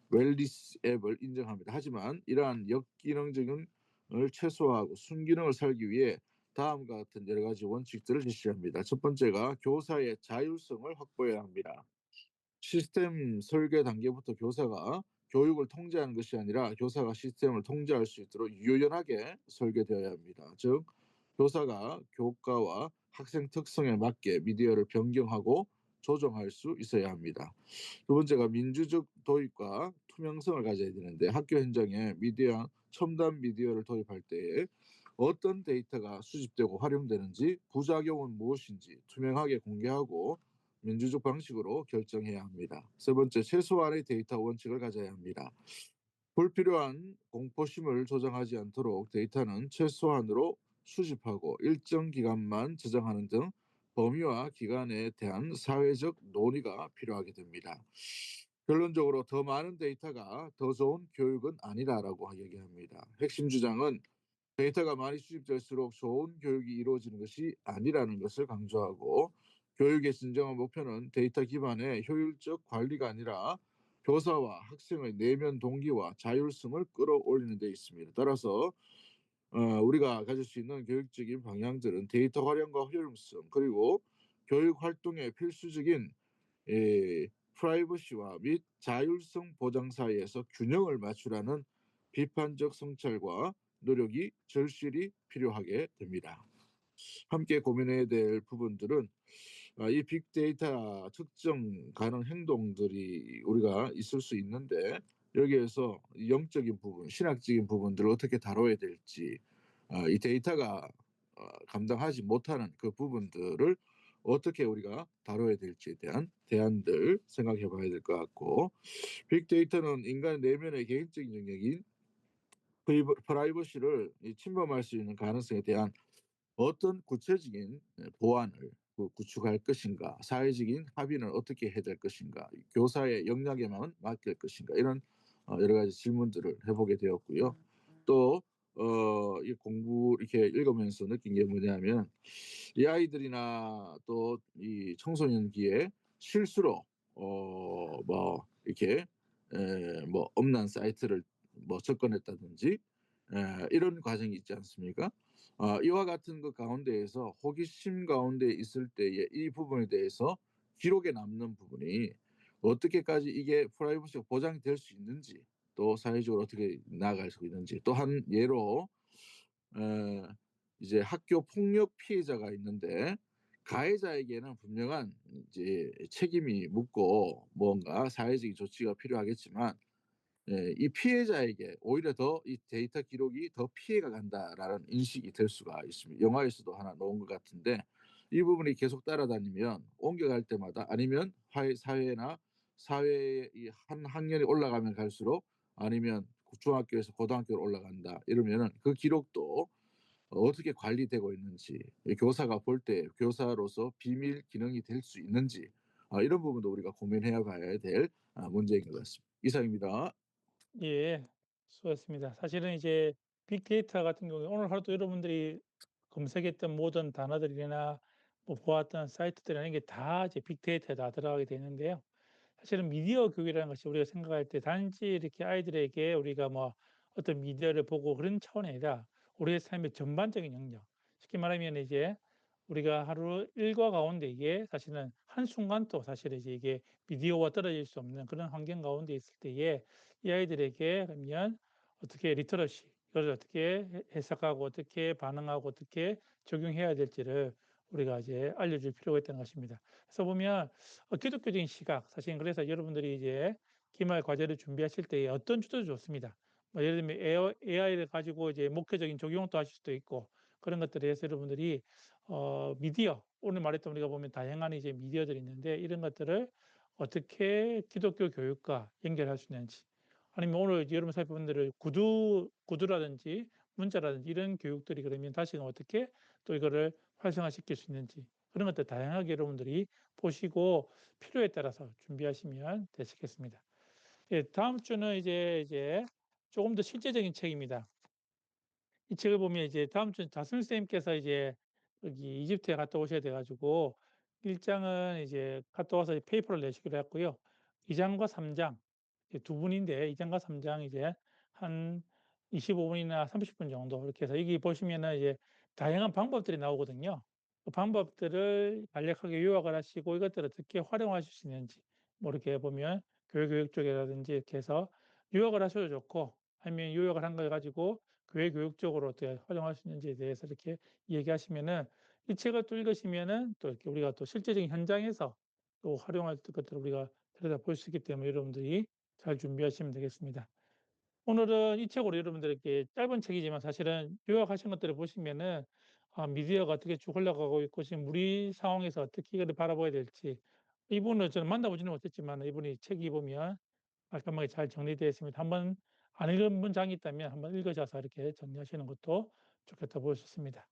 웰리스 앱을 인정합니다. 하지만 이러한 역기능적인 을 최소화하고 순기능을 살기 위해 다음과 같은 여러 가지 원칙들을 제시합니다. 첫 번째가 교사의 자율성을 확보해야 합니다. 시스템 설계 단계부터 교사가 교육을 통제하는 것이 아니라 교사가 시스템을 통제할 수 있도록 유연하게 설계되어야 합니다. 즉 교사가 교과와 학생 특성에 맞게 미디어를 변경하고 조정할 수 있어야 합니다. 두 번째가 민주적 도입과 투명성을 가져야 되는데 학교 현장에 첨단 미디어를 도입할 때에 어떤 데이터가 수집되고 활용되는지 부작용은 무엇인지 투명하게 공개하고 민주적 방식으로 결정해야 합니다. 세 번째, 최소한의 데이터 원칙을 가져야 합니다. 불필요한 공포심을 조장하지 않도록 데이터는 최소한으로 수집하고 일정 기간만 저장하는 등 범위와 기간에 대한 사회적 논의가 필요하게 됩니다. 결론적으로 더 많은 데이터가 더 좋은 교육은 아니라라고 얘기합니다. 핵심 주장은 데이터가 많이 수집될수록 좋은 교육이 이루어지는 것이 아니라는 것을 강조하고 교육의 진정한 목표는 데이터 기반의 효율적 관리가 아니라 교사와 학생의 내면 동기와 자율성을 끌어올리는 데 있습니다. 따라서 우리가 가질 수 있는 교육적인 방향들은 데이터 활용과 효율성 그리고 교육 활동의 필수적인 프라이버시와 및 자율성 보장 사이에서 균형을 맞추라는 비판적 성찰과 노력이 절실히 필요하게 됩니다. 함께 고민해야 될 부분들은 이 빅데이터 특정 가능 행동들이 우리가 있을 수 있는데 여기에서 영적인 부분, 신학적인 부분들을 어떻게 다뤄야 될지 이 데이터가 감당하지 못하는 그 부분들을 어떻게 우리가 다뤄야 될지에 대한 대안들 생각해 봐야 될 것 같고 빅데이터는 인간 내면의 개인적인 영역인 프라이버시를 침범할 수 있는 가능성에 대한 어떤 구체적인 보완을 구축할 것인가, 사회적인 합의는 어떻게 해야 될 것인가, 교사의 역량에만 맡길 것인가 이런 여러 가지 질문들을 해보게 되었고요. 또 이 공부 이렇게 읽으면서 느낀 게 뭐냐면 이 아이들이나 또 이 청소년기에 실수로 뭐 이렇게 뭐 엄난 사이트를 뭐 접근했다든지 이런 과정이 있지 않습니까? 이와 같은 것 가운데에서 호기심 가운데 있을 때에 이 부분에 대해서 기록에 남는 부분이 어떻게까지 이게 프라이버시가 보장이 될 수 있는지 또 사회적으로 어떻게 나아갈 수 있는지 또 한 예로 이제 학교 폭력 피해자가 있는데 가해자에게는 분명한 이제 책임이 묻고 뭔가 사회적인 조치가 필요하겠지만 이 피해자에게 오히려 더 이 데이터 기록이 더 피해가 간다라는 인식이 될 수가 있습니다. 영화에서도 하나 나온 것 같은데 이 부분이 계속 따라다니면 옮겨갈 때마다 아니면 사회나 사회의 한 학년이 올라가면 갈수록 아니면 중학교에서 고등학교로 올라간다 이러면은 그 기록도 어떻게 관리되고 있는지 교사가 볼 때 교사로서 비밀 기능이 될 수 있는지 이런 부분도 우리가 고민해 봐야 될 문제인 것 같습니다. 이상입니다. 예. 수고하셨습니다. 사실은 이제 빅데이터 같은 경우에 오늘 하루도 여러분들이 검색했던 모든 단어들이나 뭐 보았던 사이트들이나 이런 게 다 이제 빅데이터에 다 들어가게 되는데요. 사실은 미디어 교육이라는 것이 우리가 생각할 때 단지 이렇게 아이들에게 우리가 뭐 어떤 미디어를 보고 그런 차원이 아니라 우리의 삶의 전반적인 영역. 쉽게 말하면 이제 우리가 하루 일과 가운데 이게 사실은 한순간도 사실 이제 이게 미디어와 떨어질 수 없는 그런 환경 가운데 있을 때에 이 아이들에게 그러면 어떻게 리터러시, 이걸 어떻게 해석하고 어떻게 반응하고 어떻게 적용해야 될지를 우리가 이제 알려줄 필요가 있다는 것입니다. 그래서 보면 기독교적인 시각, 사실 그래서 여러분들이 이제 기말 과제를 준비하실 때 어떤 주제도 좋습니다. 뭐 예를 들면 AI를 가지고 이제 목회적인 적용도 하실 수도 있고 그런 것들에 대해서 여러분들이 미디어, 오늘 말했던 우리가 보면 다양한 이제 미디어들이 있는데 이런 것들을 어떻게 기독교 교육과 연결할 수 있는지 아니면 오늘 여러분 살펴본들을 구두라든지 문자라든지 이런 교육들이 그러면 다시금 어떻게 또 이거를 활성화시킬 수 있는지 그런 것들 다양하게 여러분들이 보시고 필요에 따라서 준비하시면 되시겠습니다. 예, 다음 주는 이제 조금 더 실제적인 책입니다. 이 책을 보면 이제 다음 주 자순 선생님께서 이제 여기 이집트에 갔다 오셔야 돼 가지고 1 장은 이제 갔다 와서 페이퍼를 내시기로 했고요. 2 장과 3장 두 분인데 2 장과 3장 이제 한 25 분이나 30분 정도 이렇게 해서 여기 보시면은 이제 다양한 방법들이 나오거든요. 그 방법들을 간략하게 요약을 하시고 이것들을 어떻게 활용하실 수 있는지 뭐 이렇게 보면 교육 쪽이라든지 이렇게 해서 유학을 하셔도 좋고 아니면 유학을 한 걸 가지고 교회 교육적으로 어떻게 활용할 수 있는지에 대해서 이렇게 얘기하시면은 이 책을 또 읽으시면은 또 이렇게 우리가 또 실제적인 현장에서 또 활용할 것들을 우리가 들여다볼 수 있기 때문에 여러분들이 잘 준비하시면 되겠습니다. 오늘은 이 책으로 여러분들에게 짧은 책이지만 사실은 요약하신 것들을 보시면은 미디어가 어떻게 쭉 흘러가고 있고 지금 우리 상황에서 어떻게 이거를 바라봐야 될지 이분을 저는 만나보지는 못했지만 이분이 책이 보면 깔끔하게 잘 정리되어 있습니다. 한번 안 읽은 문장이 있다면 한번 읽으셔서 이렇게 정리하시는 것도 좋겠다 보셨습니다.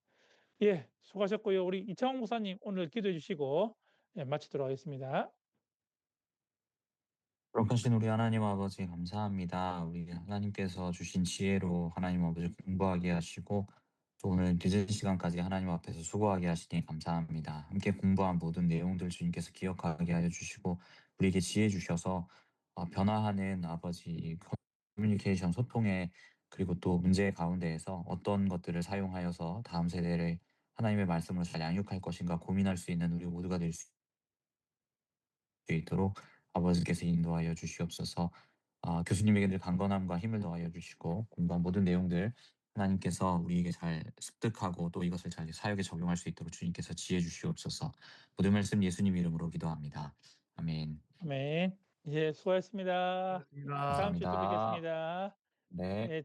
예, 수고하셨고요. 우리 이창홍 목사님 오늘 기도해 주시고 예, 마치도록 하겠습니다. 거룩하신 우리 하나님 아버지 감사합니다. 우리 하나님께서 주신 지혜로 하나님 아버지 공부하게 하시고 또 오늘 늦은 시간까지 하나님 앞에서 수고하게 하시니 감사합니다. 함께 공부한 모든 내용들 주님께서 기억하게 하여 주시고 우리에게 지혜 주셔서 변화하는 아버지 커뮤니케이션 소통에 그리고 또 문제 가운데에서 어떤 것들을 사용하여서 다음 세대를 하나님의 말씀으로 잘 양육할 것인가 고민할 수 있는 우리 모두가 될 수 있도록 아버지께서 인도하여 주시옵소서. 교수님에게 늘 강건함과 힘을 더하여 주시고 공부한 모든 내용들 하나님께서 우리에게 잘 습득하고 또 이것을 잘 사역에 적용할 수 있도록 주님께서 지혜 주시옵소서. 모든 말씀 예수님 이름으로 기도합니다. 아멘. 아멘. 예, 수고하셨습니다. 다음 주에 또 감사합니다. 뵙겠습니다. 네. 예,